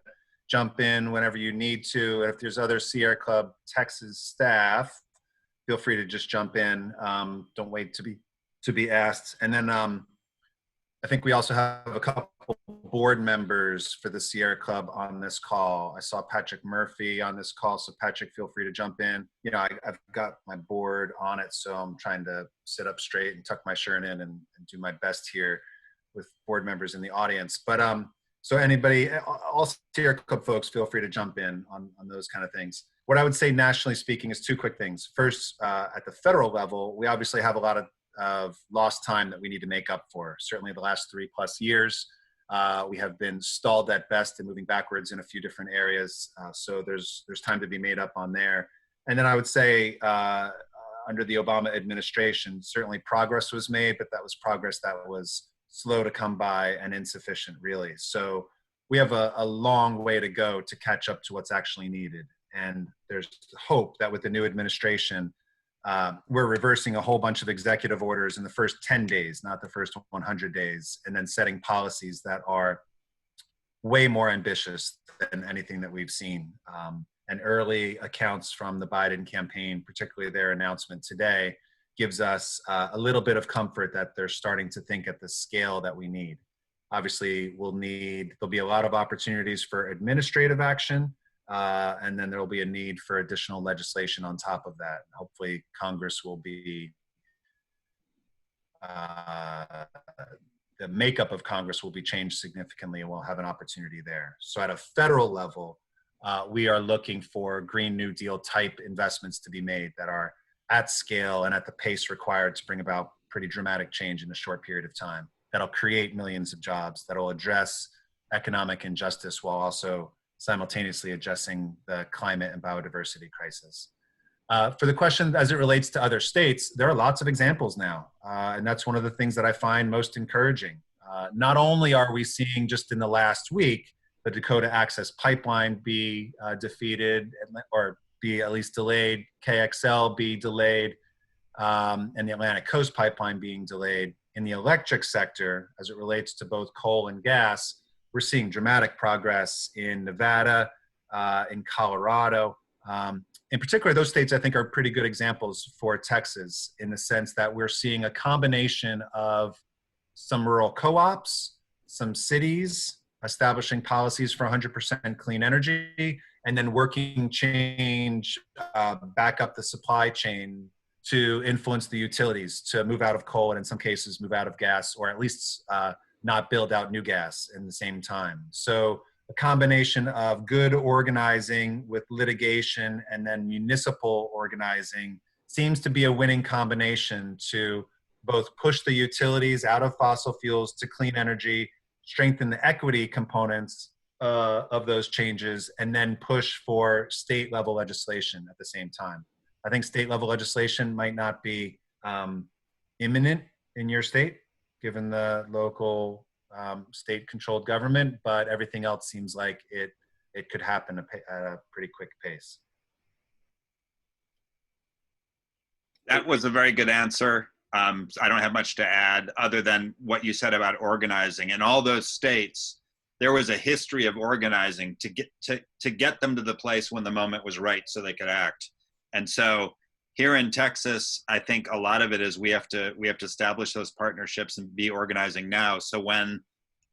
jump in whenever you need to. And if there's other Sierra Club Texas staff, feel free to just jump in. Don't wait to be asked. And then I think we also have a couple board members for the Sierra Club on this call. I saw Patrick Murphy on this call, so Patrick, feel free to jump in. I've got my board on it, so I'm trying to sit up straight and tuck my shirt in and do my best here with board members in the audience. But so anybody, all Sierra Club folks, feel free to jump in on those kind of things. What I would say nationally speaking is two quick things. First, at the federal level, we obviously have a lot of lost time that we need to make up for. Certainly the last 3+ years, we have been stalled at best and moving backwards in a few different areas. So there's time to be made up on there. And then I would say under the Obama administration, certainly progress was made, but that was progress that was slow to come by and insufficient really. So we have a long way to go to catch up to what's actually needed. And there's hope that with the new administration, we're reversing a whole bunch of executive orders in the first 10 days, not the first 100 days, and then setting policies that are way more ambitious than anything that we've seen. And early accounts from the Biden campaign, particularly their announcement today, gives us a little bit of comfort that they're starting to think at the scale that we need. Obviously, there'll be a lot of opportunities for administrative action, and then there'll be a need for additional legislation on top of that. Hopefully, Congress will be, the makeup of Congress will be changed significantly, and we'll have an opportunity there. So at a federal level, we are looking for Green New Deal type investments to be made that are at scale and at the pace required to bring about pretty dramatic change in a short period of time. That'll create millions of jobs, that'll address economic injustice while also simultaneously addressing the climate and biodiversity crisis. For the question as it relates to other states, there are lots of examples now. And that's one of the things that I find most encouraging. Not only are we seeing just in the last week, the Dakota Access Pipeline be defeated or be at least delayed, KXL be delayed, and the Atlantic Coast Pipeline being delayed. In the electric sector, as it relates to both coal and gas, we're seeing dramatic progress in Nevada, in Colorado. In particular, those states I think are pretty good examples for Texas in the sense that we're seeing a combination of some rural co-ops, some cities establishing policies for 100% clean energy, and then working change back up the supply chain to influence the utilities to move out of coal and in some cases move out of gas, or at least not build out new gas in the same time. So a combination of good organizing with litigation and then municipal organizing seems to be a winning combination to both push the utilities out of fossil fuels to clean energy, strengthen the equity components of those changes, and then push for state level legislation at the same time. I think state level legislation might not be imminent in your state, given the local state controlled government, but everything else seems like it could happen at a pretty quick pace. That was a very good answer. I don't have much to add other than what you said about organizing. In all those states, there was a history of organizing to get them to the place when the moment was right so they could act. And so here in Texas, I think a lot of it is we have to establish those partnerships and be organizing now. So when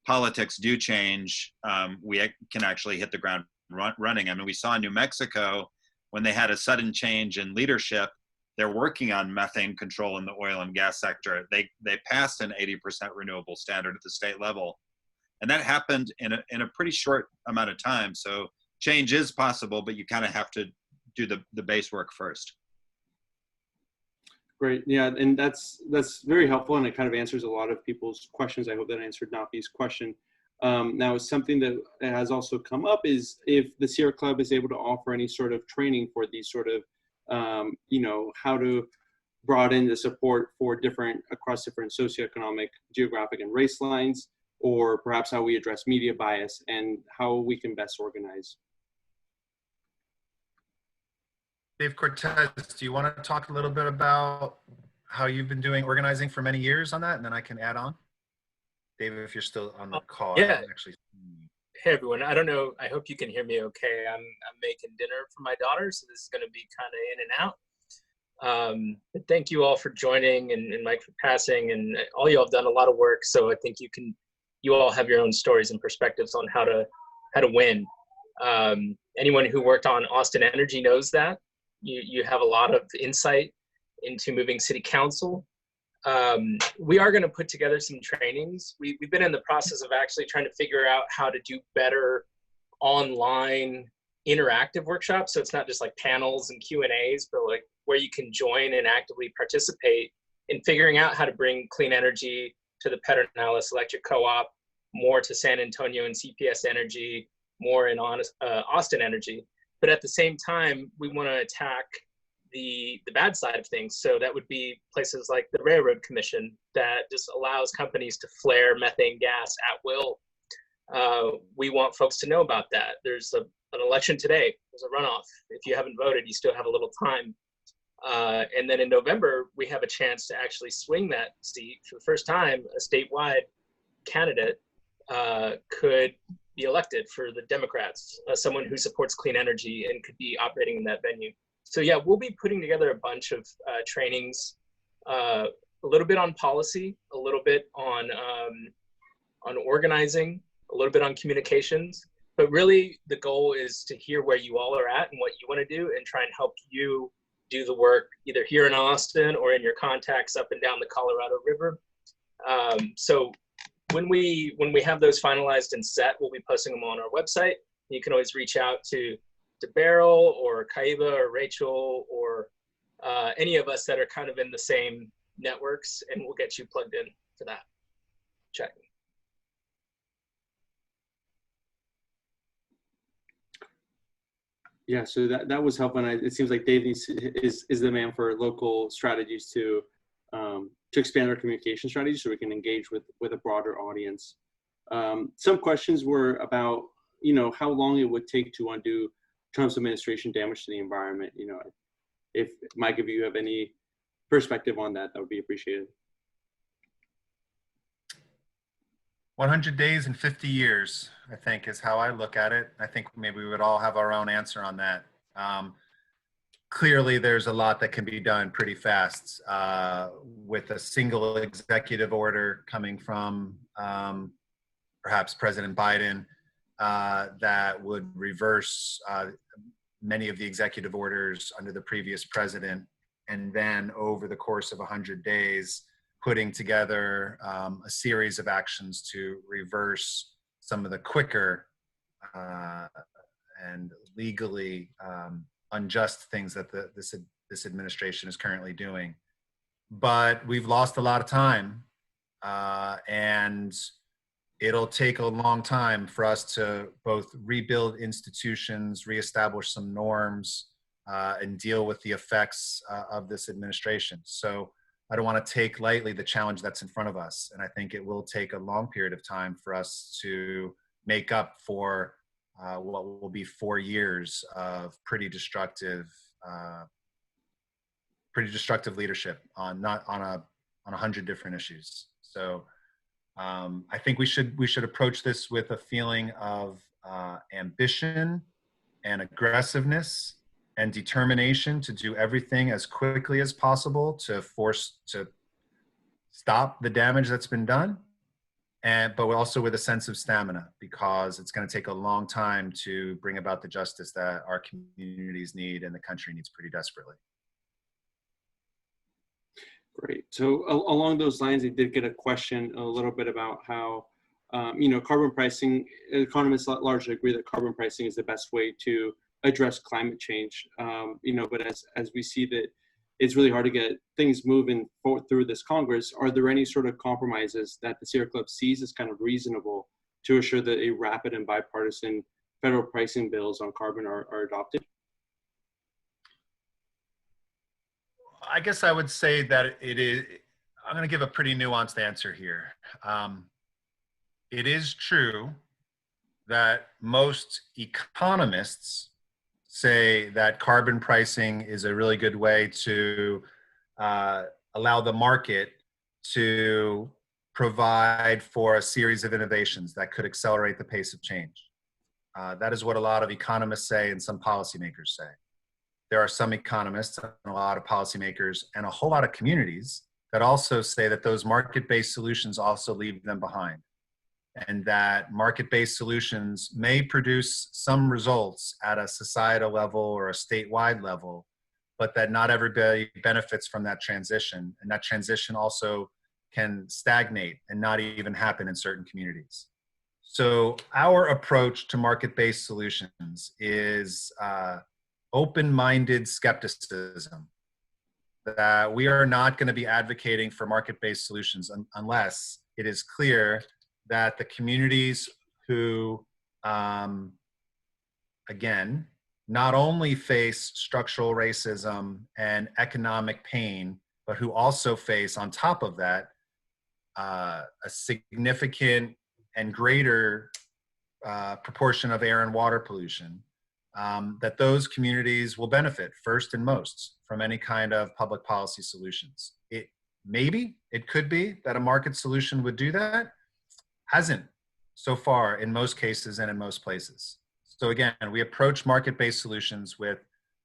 politics do change, we can actually hit the ground running. I mean, we saw in New Mexico when they had a sudden change in leadership, they're working on methane control in the oil and gas sector. They passed an 80% renewable standard at the state level. And that happened in a pretty short amount of time. So change is possible, but you kind of have to do the base work first. Great. Yeah, and that's very helpful, and it kind of answers a lot of people's questions. I hope that answered Nafi's question. Now, something that has also come up is if the Sierra Club is able to offer any sort of training for these sort of, how to broaden the support for across different socioeconomic, geographic, and race lines, or perhaps how we address media bias and how we can best organize. Dave Cortez, do you want to talk a little bit about how you've been doing organizing for many years on that, and then I can add on? David, if you're still on the call. Yeah. Hey everyone, I don't know, I hope you can hear me okay. I'm making dinner for my daughter, so this is going to be kind of in and out. But thank you all for joining, and Mike for passing, and all you all have done a lot of work, so I think you all have your own stories and perspectives on how to win. Anyone who worked on Austin Energy knows that. You have a lot of insight into moving city council. We are going to put together some trainings. We've been in the process of actually trying to figure out how to do better online interactive workshops. So it's not just like panels and Q&As, but like where you can join and actively participate in figuring out how to bring clean energy to the Pedernales Electric Co-op, more to San Antonio and CPS Energy, more in Austin Energy. But at the same time, we want to attack the bad side of things. So that would be places like the Railroad Commission that just allows companies to flare methane gas at will. we want folks to know about that. There's an election today. There's a runoff. If you haven't voted, you still have a little time. And then in November, we have a chance to actually swing that seat. For the first time, a statewide candidate could be elected for the Democrats, someone who supports clean energy and could be operating in that venue. So yeah, we'll be putting together a bunch of trainings, a little bit on policy, a little bit on organizing, a little bit on communications. But really, the goal is to hear where you all are at and what you want to do, and try and help you do the work either here in Austin or in your contacts up and down the Colorado River. So when we have those finalized and set, we'll be posting them on our website. You can always reach out to Beryl or Kaiba or Rachel or any of us that are kind of in the same networks, and we'll get you plugged in for that. Check. Yeah, so that was helpful. And it seems like Dave is the man for local strategies to expand our communication strategy so we can engage with a broader audience. Some questions were about, how long it would take to undo Trump's administration damage to the environment. If Mike, if you have any perspective on that, that would be appreciated. 100 days and 50 years, I think, is how I look at it. I think maybe we would all have our own answer on that. Clearly, there's a lot that can be done pretty fast with a single executive order coming from perhaps President Biden that would reverse many of the executive orders under the previous president. And then over the course of 100 days, putting together a series of actions to reverse some of the quicker and legally unjust things that this administration is currently doing. But we've lost a lot of time, and it'll take a long time for us to both rebuild institutions, reestablish some norms, and deal with the effects of this administration. So I don't want to take lightly the challenge that's in front of us. And I think it will take a long period of time for us to make up for what will be 4 years of pretty destructive leadership on 100 different issues. So I think we should approach this with a feeling of ambition and aggressiveness and determination to do everything as quickly as possible to stop the damage that's been done, but also with a sense of stamina, because it's going to take a long time to bring about the justice that our communities need and the country needs pretty desperately. Great. So along those lines, I did get a question a little bit about how, carbon pricing, economists largely agree that carbon pricing is the best way to address climate change, but as we see that it's really hard to get things moving through this Congress, are there any sort of compromises that the Sierra Club sees as kind of reasonable to assure that a rapid and bipartisan federal pricing bills on carbon are adopted? I guess I would say that it is, I'm going to give a pretty nuanced answer here. It is true that most economists say that carbon pricing is a really good way to allow the market to provide for a series of innovations that could accelerate the pace of change. That is what a lot of economists say and some policymakers say. There are some economists and a lot of policymakers and a whole lot of communities that also say that those market-based solutions also leave them behind, and that market-based solutions may produce some results at a societal level or a statewide level, but that not everybody benefits from that transition. And that transition also can stagnate and not even happen in certain communities. So our approach to market-based solutions is open-minded skepticism, that we are not going to be advocating for market-based solutions unless it is clear that the communities who, again, not only face structural racism and economic pain, but who also face, on top of that, a significant and greater proportion of air and water pollution, that those communities will benefit first and most from any kind of public policy solutions. Maybe it could be that a market solution would do that. Hasn't so far in most cases and in most places. So again, we approach market-based solutions with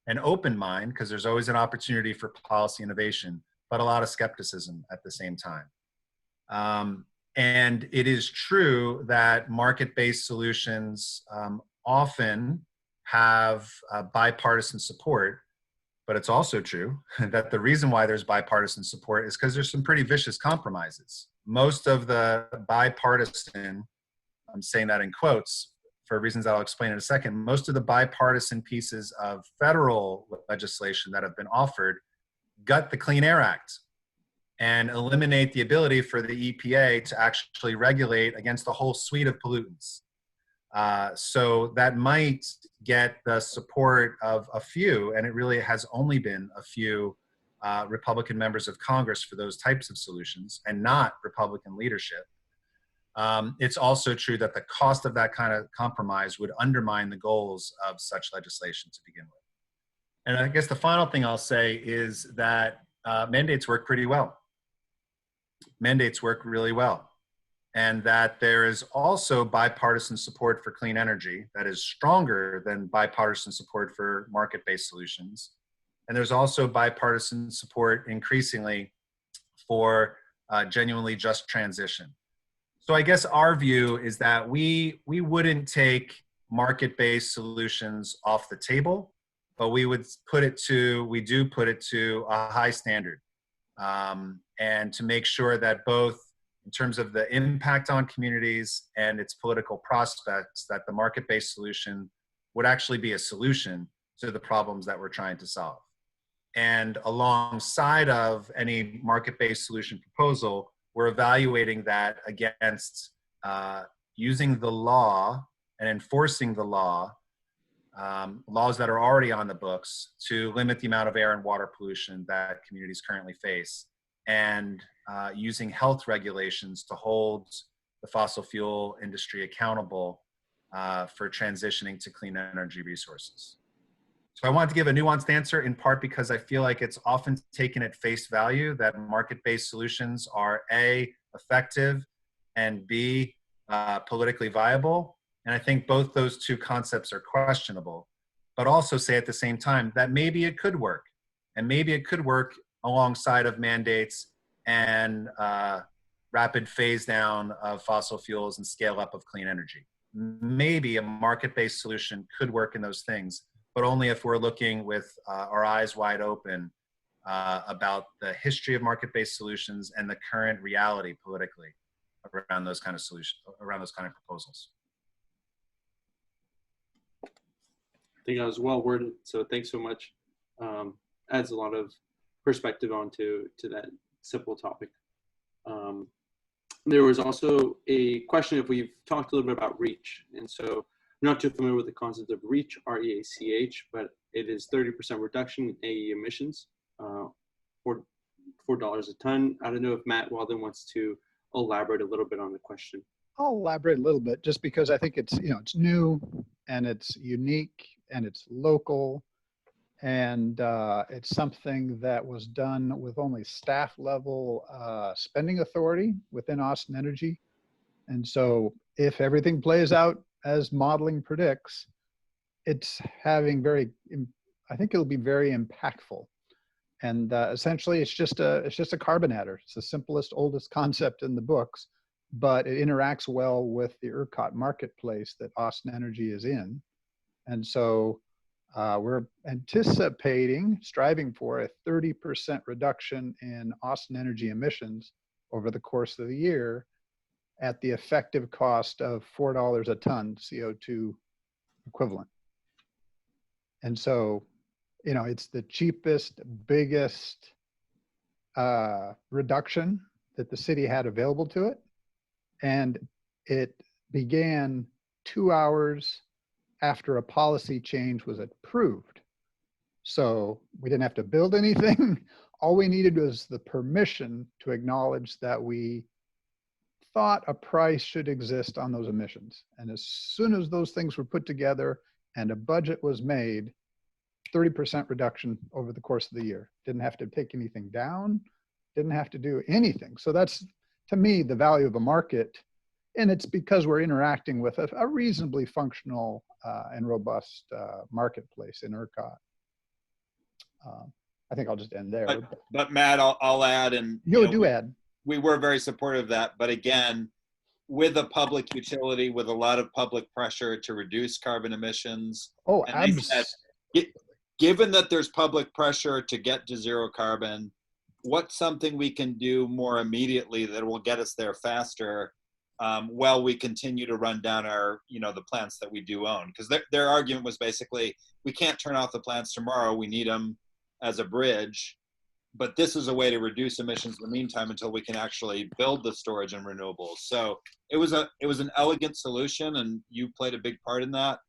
an open mind, because there's always an opportunity for policy innovation, but a lot of skepticism at the same time. And it is true that market-based solutions often have bipartisan support, but it's also true that the reason why there's bipartisan support is because there's some pretty vicious compromises. Most of the bipartisan, I'm saying that in quotes for reasons I'll explain in a second, most of the bipartisan pieces of federal legislation that have been offered gut the Clean Air Act and eliminate the ability for the EPA to actually regulate against a whole suite of pollutants. So that might get the support of a few, and it really has only been a few Republican members of Congress for those types of solutions, and not Republican leadership. It's also true that the cost of that kind of compromise would undermine the goals of such legislation to begin with. And I guess the final thing I'll say is that mandates work pretty well. Mandates work really well. And that there is also bipartisan support for clean energy that is stronger than bipartisan support for market-based solutions. And there's also bipartisan support increasingly for genuinely just transition. So I guess our view is that we wouldn't take market-based solutions off the table, but we do put it to a high standard. And to make sure that both in terms of the impact on communities and its political prospects, that the market-based solution would actually be a solution to the problems that we're trying to solve. And alongside of any market-based solution proposal, we're evaluating that against using the law and enforcing the law, laws that are already on the books, to limit the amount of air and water pollution that communities currently face, and using health regulations to hold the fossil fuel industry accountable for transitioning to clean energy resources. So I wanted to give a nuanced answer, in part because I feel like it's often taken at face value that market-based solutions are A, effective, and B, politically viable. And I think both those two concepts are questionable, but also say at the same time that maybe it could work, and maybe it could work alongside of mandates and rapid phase down of fossil fuels and scale up of clean energy. Maybe a market-based solution could work in those things, but only if we're looking with our eyes wide open about the history of market-based solutions and the current reality politically around those kind of solutions, around those kind of proposals. I think I was well worded, so thanks so much. Adds a lot of perspective onto that simple topic. There was also a question if we've talked a little bit about REACH, and so I'm not too familiar with the concept of REACH, R-E-A-C-H, but it is 30% reduction in AE emissions, $4 a ton. I don't know if Matt Walden wants to elaborate a little bit on the question. I'll elaborate a little bit, just because I think it's, it's new and it's unique and it's local, and it's something that was done with only staff level spending authority within Austin Energy. And so if everything plays out as modeling predicts, it's having I think it'll be very impactful. And essentially it's just a carbon adder. It's the simplest, oldest concept in the books, but it interacts well with the ERCOT marketplace that Austin Energy is in. And so we're striving for a 30% reduction in Austin Energy emissions over the course of the year at the effective cost of $4 a ton CO2 equivalent. And so, it's the cheapest, biggest reduction that the city had available to it. And it began 2 hours after a policy change was approved. So we didn't have to build anything. All we needed was the permission to acknowledge that we thought a price should exist on those emissions. And as soon as those things were put together and a budget was made, 30% reduction over the course of the year. Didn't have to take anything down, didn't have to do anything. So that's, to me, the value of a market. And it's because we're interacting with a reasonably functional and robust marketplace in ERCOT. I think I'll just end there. But Matt, I'll add, and add. We were very supportive of that, but again, with a public utility, with a lot of public pressure to reduce carbon emissions. Oh, absolutely. Given that there's public pressure to get to zero carbon, what's something we can do more immediately that will get us there faster, while we continue to run down our, the plants that we do own? Because their argument was basically, we can't turn off the plants tomorrow. We need them as a bridge, but this is a way to reduce emissions in the meantime until we can actually build the storage and renewables. So it was an elegant solution, and you played a big part in that.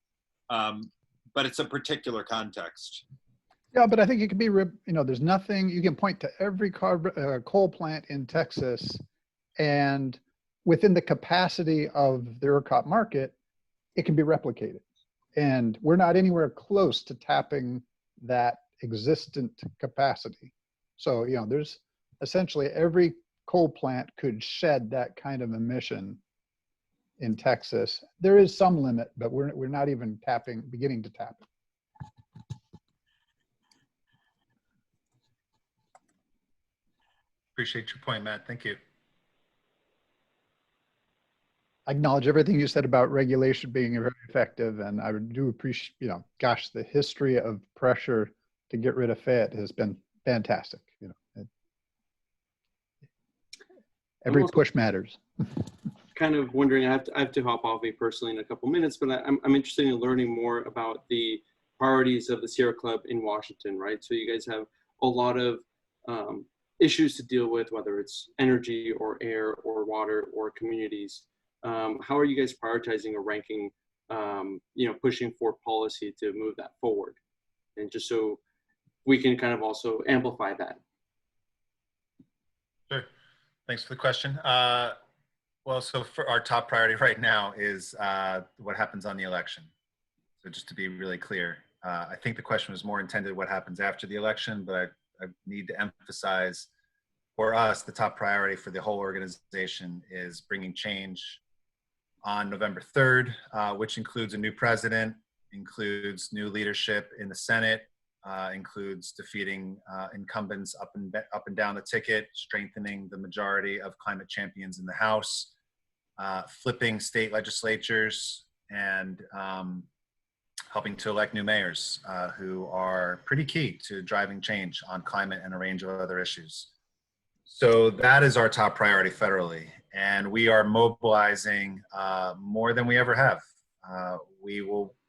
But it's a particular context. Yeah, but I think it could be, there's nothing, you can point to every coal plant in Texas, and within the capacity of the ERCOT market, it can be replicated. And we're not anywhere close to tapping that existent capacity. So, there's essentially every coal plant could shed that kind of emission in Texas. There is some limit, but we're not even beginning to tap it. Appreciate your point, Matt. Thank you. I acknowledge everything you said about regulation being very effective, and I do appreciate, gosh, the history of pressure to get rid of Fayette has been fantastic. Every push matters. Kind of wondering, I have to hop off personally in a couple minutes, but I'm interested in learning more about the priorities of the Sierra Club in Washington, right? So you guys have a lot of issues to deal with, whether it's energy or air or water or communities. How are you guys prioritizing or ranking, pushing for policy to move that forward? And just so we can kind of also amplify that. Sure. Thanks for the question. Well, so for our top priority right now is what happens on the election. So just to be really clear, I think the question was more intended what happens after the election, but I need to emphasize, for us, the top priority for the whole organization is bringing change on November 3rd, which includes a new president, includes new leadership in the Senate, includes defeating incumbents up and down the ticket, strengthening the majority of climate champions in the House, flipping state legislatures, and helping to elect new mayors who are pretty key to driving change on climate and a range of other issues. So that is our top priority federally, and we are mobilizing more than we ever have.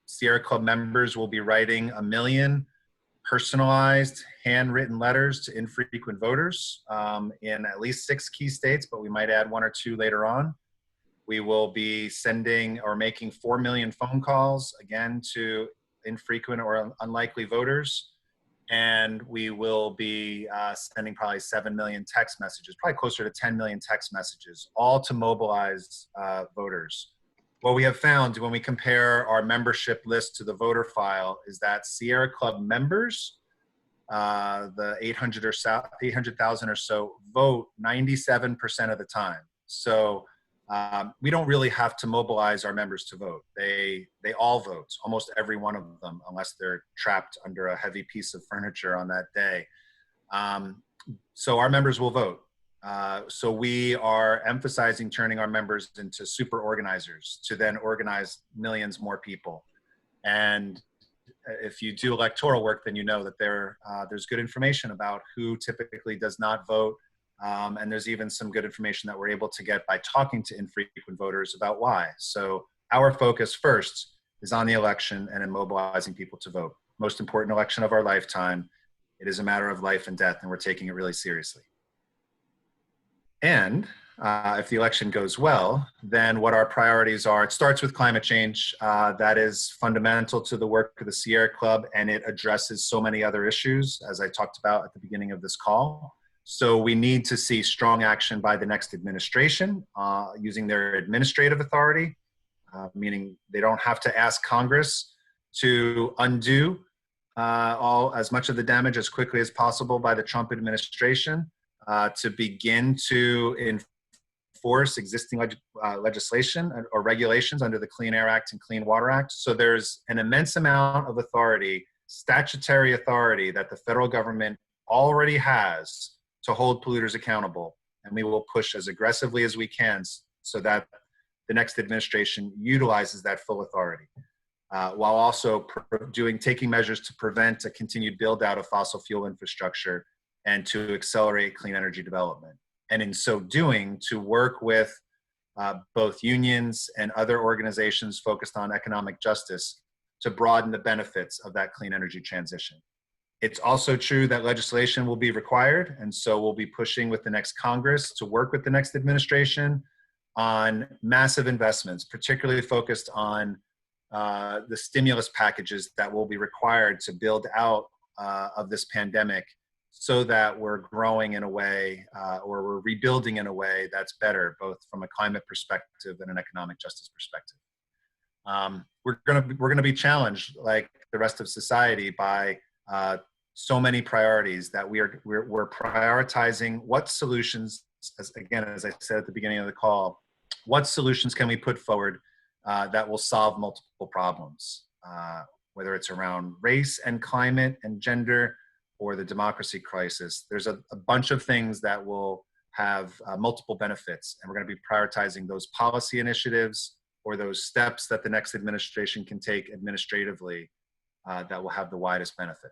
Sierra Club members will be writing 1 million personalized handwritten letters to infrequent voters in at least 6 key states, but we might add 1 or 2 later on. We will be sending or making 4 million phone calls, again, to infrequent or unlikely voters. And we will be sending probably 7 million text messages, probably closer to 10 million text messages, all to mobilize voters. What we have found when we compare our membership list to the voter file is that Sierra Club members, the 800,000 or so, vote 97% of the time. So we don't really have to mobilize our members to vote. They all vote, almost every one of them, unless they're trapped under a heavy piece of furniture on that day. So our members will vote. So we are emphasizing turning our members into super organizers to then organize millions more people. And if you do electoral work, then you know that there's good information about who typically does not vote. And there's even some good information that we're able to get by talking to infrequent voters about why. So our focus first is on the election and in mobilizing people to vote. Most important election of our lifetime. It is a matter of life and death, and we're taking it really seriously. And if the election goes well, then what our priorities are, it starts with climate change. That is fundamental to the work of the Sierra Club, and it addresses so many other issues, as I talked about at the beginning of this call. So we need to see strong action by the next administration using their administrative authority, meaning they don't have to ask Congress to undo as much of the damage as quickly as possible by the Trump administration, to begin to enforce existing legislation or regulations under the Clean Air Act and Clean Water Act. So there's an immense amount of authority, statutory authority, that the federal government already has to hold polluters accountable. And we will push as aggressively as we can so that the next administration utilizes that full authority, while also taking measures to prevent a continued build out of fossil fuel infrastructure and to accelerate clean energy development. And in so doing, to work with both unions and other organizations focused on economic justice to broaden the benefits of that clean energy transition. It's also true that legislation will be required, and so we'll be pushing with the next Congress to work with the next administration on massive investments, particularly focused on the stimulus packages that will be required to build out of this pandemic, so that we're growing in a way, or we're rebuilding in a way that's better, both from a climate perspective and an economic justice perspective. We're gonna be challenged, like the rest of society, by so many priorities that we're prioritizing what solutions, as I said at the beginning of the call, what solutions can we put forward that will solve multiple problems, whether it's around race and climate and gender or the democracy crisis. There's a bunch of things that will have multiple benefits, and we're going to be prioritizing those policy initiatives or those steps that the next administration can take administratively that will have the widest benefit.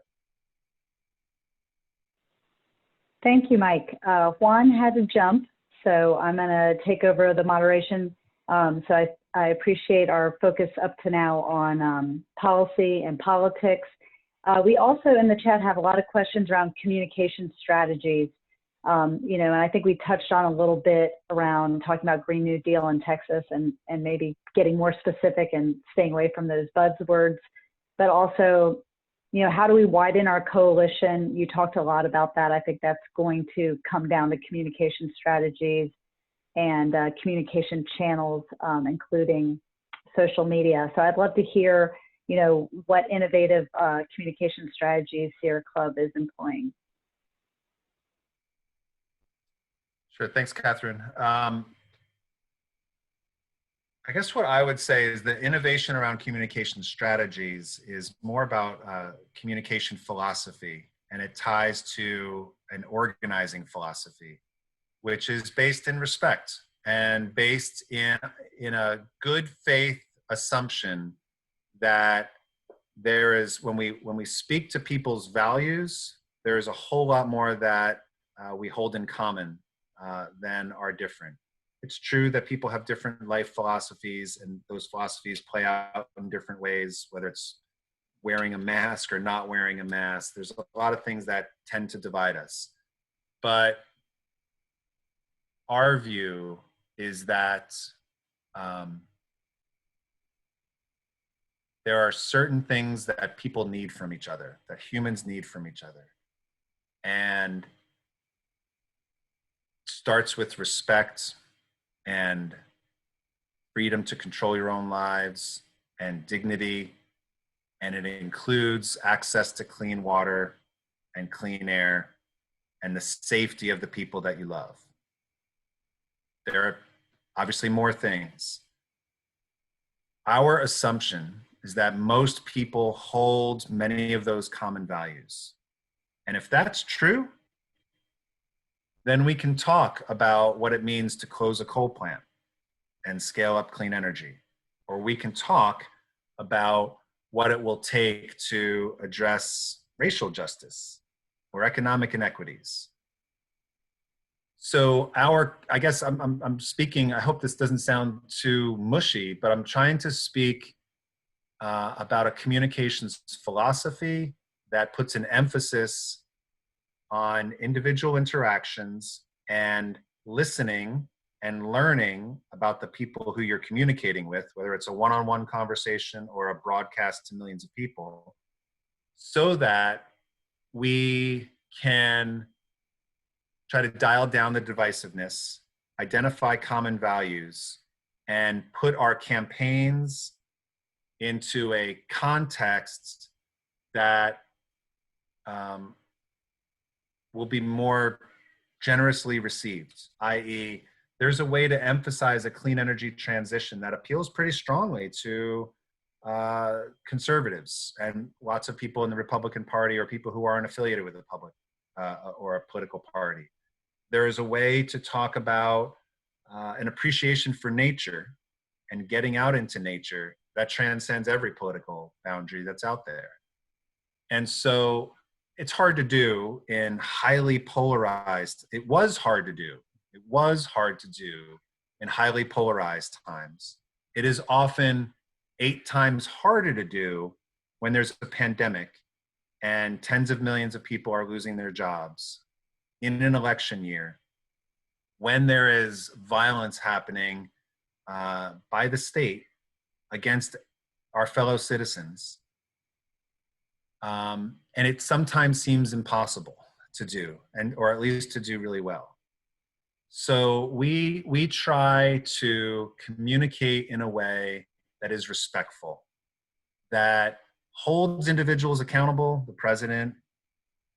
Thank you, Mike. Juan had to jump, so I'm going to take over the moderation. So I appreciate our focus up to now on policy and politics. We also in the chat have a lot of questions around communication strategies. And I think we touched on a little bit around talking about Green New Deal in Texas and maybe getting more specific and staying away from those buzzwords, but also, how do we widen our coalition? You talked a lot about that. I think that's going to come down to communication strategies and communication channels, including social media. So I'd love to hear, what innovative communication strategies Sierra Club is employing. Sure, thanks, Catherine. I guess what I would say is that innovation around communication strategies is more about communication philosophy, and it ties to an organizing philosophy, which is based in respect and based in a good faith assumption that there is, when we speak to people's values, there is a whole lot more that we hold in common than are different. It's true that people have different life philosophies, and those philosophies play out in different ways, whether it's wearing a mask or not wearing a mask. There's a lot of things that tend to divide us. But our view is that there are certain things that people need from each other, that humans need from each other. And it starts with respect and freedom to control your own lives and dignity. And it includes access to clean water and clean air and the safety of the people that you love. There are obviously more things. Our assumption is that most people hold many of those common values. And if that's true, then we can talk about what it means to close a coal plant and scale up clean energy. Or we can talk about what it will take to address racial justice or economic inequities. So I guess I'm speaking, I hope this doesn't sound too mushy, but I'm trying to speak about a communications philosophy that puts an emphasis on individual interactions and listening and learning about the people who you're communicating with, whether it's a one-on-one conversation or a broadcast to millions of people, so that we can try to dial down the divisiveness, identify common values, and put our campaigns into a context that will be more generously received, i.e., there's a way to emphasize a clean energy transition that appeals pretty strongly to conservatives and lots of people in the Republican Party or people who aren't affiliated with the public or a political party. There is a way to talk about an appreciation for nature and getting out into nature that transcends every political boundary that's out there. And so it's hard to do in highly polarized, it was hard to do in highly polarized times. It is often 8 times harder to do when there's a pandemic and tens of millions of people are losing their jobs in an election year, when there is violence happening by the state against our fellow citizens. And it sometimes seems impossible to do, or at least to do really well. So we try to communicate in a way that is respectful, that holds individuals accountable, the president,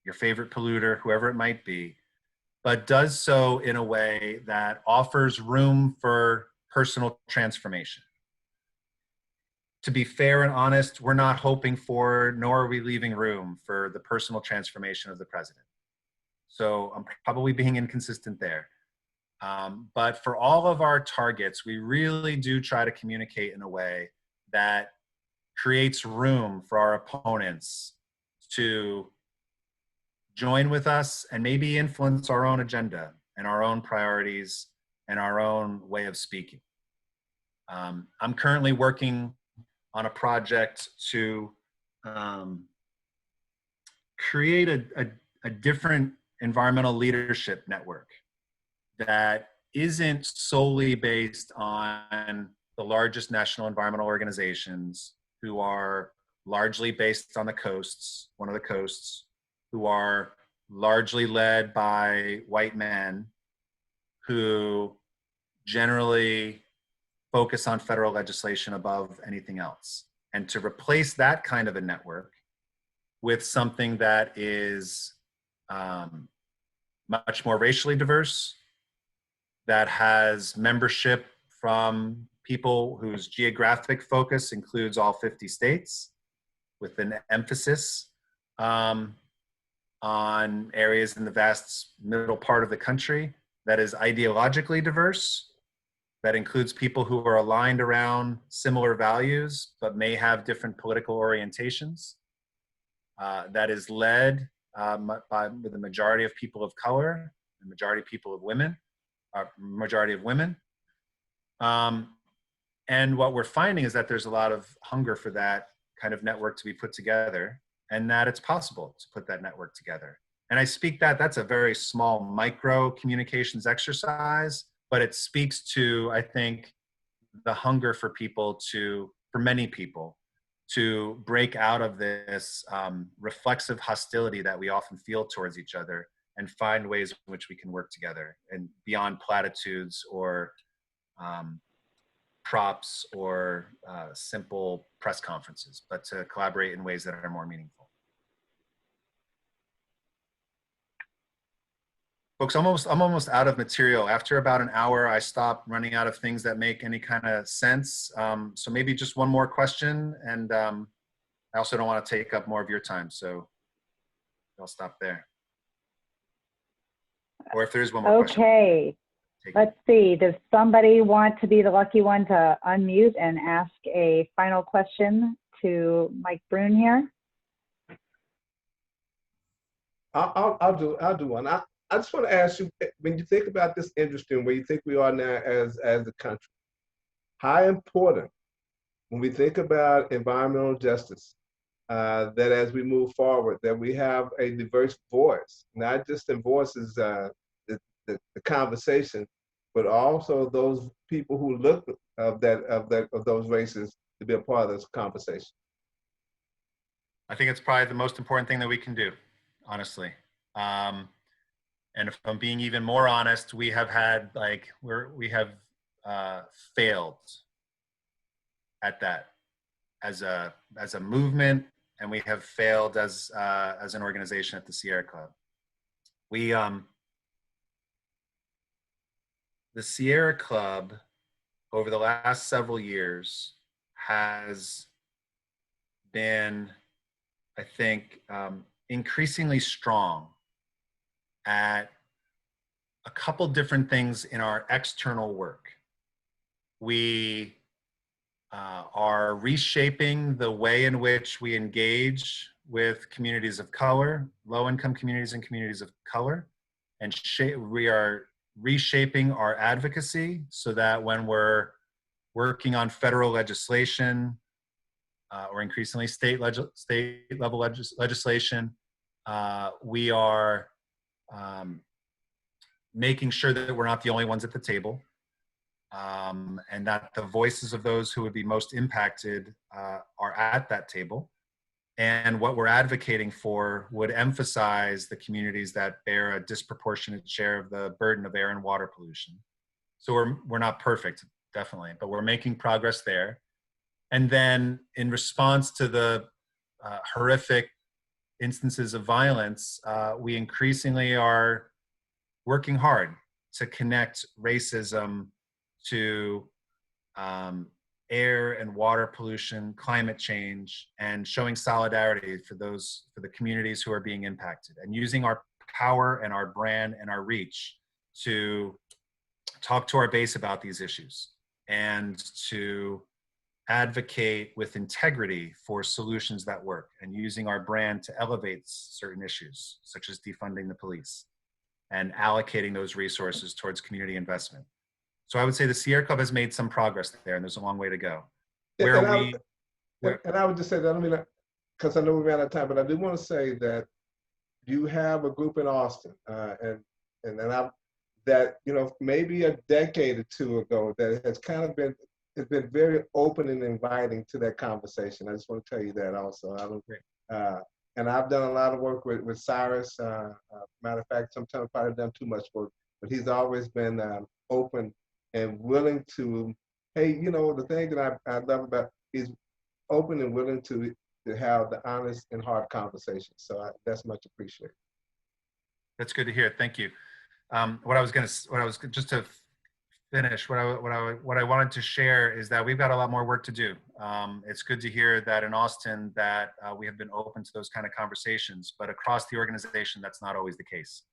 your favorite polluter, whoever it might be, but does so in a way that offers room for personal transformation. To be fair and honest, we're not hoping for, nor are we leaving room for the personal transformation of the president. So I'm probably being inconsistent there. But for all of our targets, we really do try to communicate in a way that creates room for our opponents to join with us and maybe influence our own agenda and our own priorities and our own way of speaking. I'm currently working on a project to create a different environmental leadership network that isn't solely based on the largest national environmental organizations who are largely based on the coasts, one of the coasts, who are largely led by white men who generally focus on federal legislation above anything else. And to replace that kind of a network with something that is much more racially diverse, that has membership from people whose geographic focus includes all 50 states, with an emphasis on areas in the vast middle part of the country, that is ideologically diverse, that includes people who are aligned around similar values, but may have different political orientations, that is led with the majority of people of color, the majority of people of women, majority of women. And what we're finding is that there's a lot of hunger for that kind of network to be put together, and that it's possible to put that network together. And I speak that's a very small micro communications exercise, but it speaks to, I think, the hunger for people for many people, to break out of this reflexive hostility that we often feel towards each other and find ways in which we can work together and beyond platitudes or props or simple press conferences, but to collaborate in ways that are more meaningful. Folks, I'm almost out of material. After about an hour, I stop running out of things that make any kind of sense. So maybe just one more question, and I also don't want to take up more of your time, so I'll stop there. Or if there is one more question. Okay, let's see. Does somebody want to be the lucky one to unmute and ask a final question to Mike Brune here? I'll do one. I just want to ask you, when you think about this industry and where you think we are now as a country, how important, when we think about environmental justice, that as we move forward, that we have a diverse voice, not just in voices, the conversation, but also those people who look of those races to be a part of this conversation. I think it's probably the most important thing that we can do, honestly. And if I'm being even more honest, we have had we have failed at that as a movement, and we have failed as an organization at the Sierra Club. The Sierra Club over the last several years has been, I think, increasingly strong at a couple different things in our external work. We are reshaping the way in which we engage with communities of color, low-income communities and communities of color, and we are reshaping our advocacy so that when we're working on federal legislation or increasingly state-level legislation, we are making sure that we're not the only ones at the table, and that the voices of those who would be most impacted are at that table. And what we're advocating for would emphasize the communities that bear a disproportionate share of the burden of air and water pollution. So we're not perfect, definitely, but we're making progress there. And then in response to the horrific instances of violence, we increasingly are working hard to connect racism to air and water pollution, climate change, and showing solidarity for the communities who are being impacted, and using our power and our brand and our reach to talk to our base about these issues and to advocate with integrity for solutions that work, and using our brand to elevate certain issues, such as defunding the police and allocating those resources towards community investment. So I would say the Sierra Club has made some progress there, and there's a long way to go. And I would just say that, I mean, because I know we're out of time, but I do want to say that you have a group in Austin, that, you know, maybe a decade or two ago, that has kind of been, it's been very open and inviting to that conversation. I just want to tell you that also. And I've done a lot of work with Cyrus. Matter of fact, sometimes I've probably done too much work, but he's always been open and willing to, hey, you know, the thing that I love about, he's open and willing to have the honest and hard conversation. So that's much appreciated. That's good to hear. Thank you. What I was just to finish, what I wanted to share is that we've got a lot more work to do. It's good to hear that in Austin that we have been open to those kind of conversations, but across the organization, that's not always the case.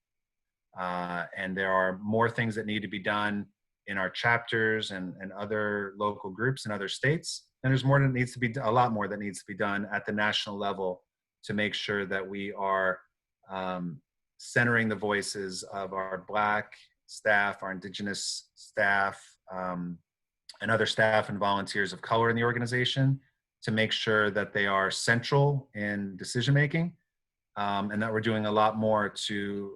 And there are more things that need to be done in our chapters and other local groups in other states. And there's more that needs to be, a lot more that needs to be done at the national level to make sure that we are centering the voices of our Black staff, our Indigenous staff, and other staff and volunteers of color in the organization, to make sure that they are central in decision-making, and that we're doing a lot more to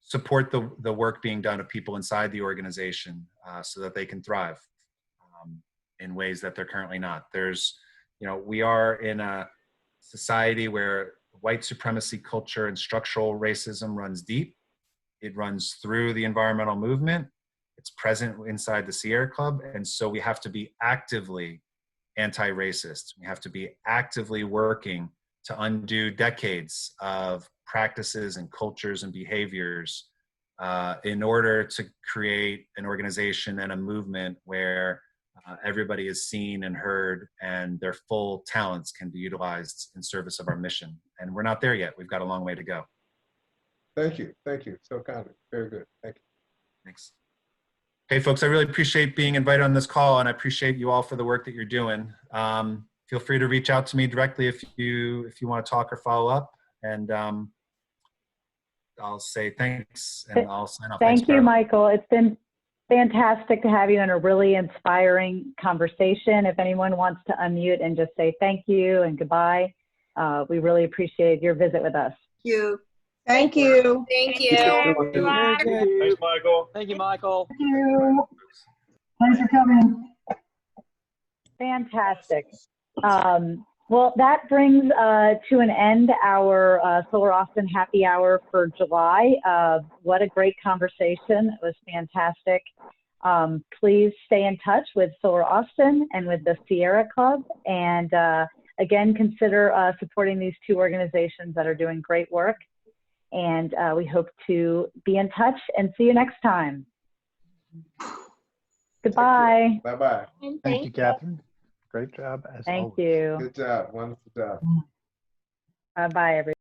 support the work being done of people inside the organization so that they can thrive in ways that they're currently not. There's, you know, we are in a society where white supremacy culture and structural racism runs deep. It runs through the environmental movement. It's present inside the Sierra Club. And so we have to be actively anti-racist. We have to be actively working to undo decades of practices and cultures and behaviors in order to create an organization and a movement where everybody is seen and heard and their full talents can be utilized in service of our mission. And we're not there yet. We've got a long way to go. Thank you. Thank you. So kind of, very good. Thank you. Thanks. Okay, folks, I really appreciate being invited on this call, and I appreciate you all for the work that you're doing. Feel free to reach out to me directly if you want to talk or follow up, and I'll say thanks and I'll sign off. Thank you, Michael. It's been fantastic to have you in a really inspiring conversation. If anyone wants to unmute and just say thank you and goodbye, we really appreciate your visit with us. Thank you. Thank you. Thank you. Thanks, Michael. Thank you, Michael. Thank you. Thanks for coming. Fantastic. Well, that brings to an end our Solar Austin Happy Hour for July. What a great conversation. It was fantastic. Please stay in touch with Solar Austin and with the Sierra Club. And again, consider supporting these two organizations that are doing great work. And we hope to be in touch and see you next time. Goodbye. Bye-bye. Thank you, Catherine. Great job as Thank always. you. Good job. Wonderful job. Bye-bye, everyone.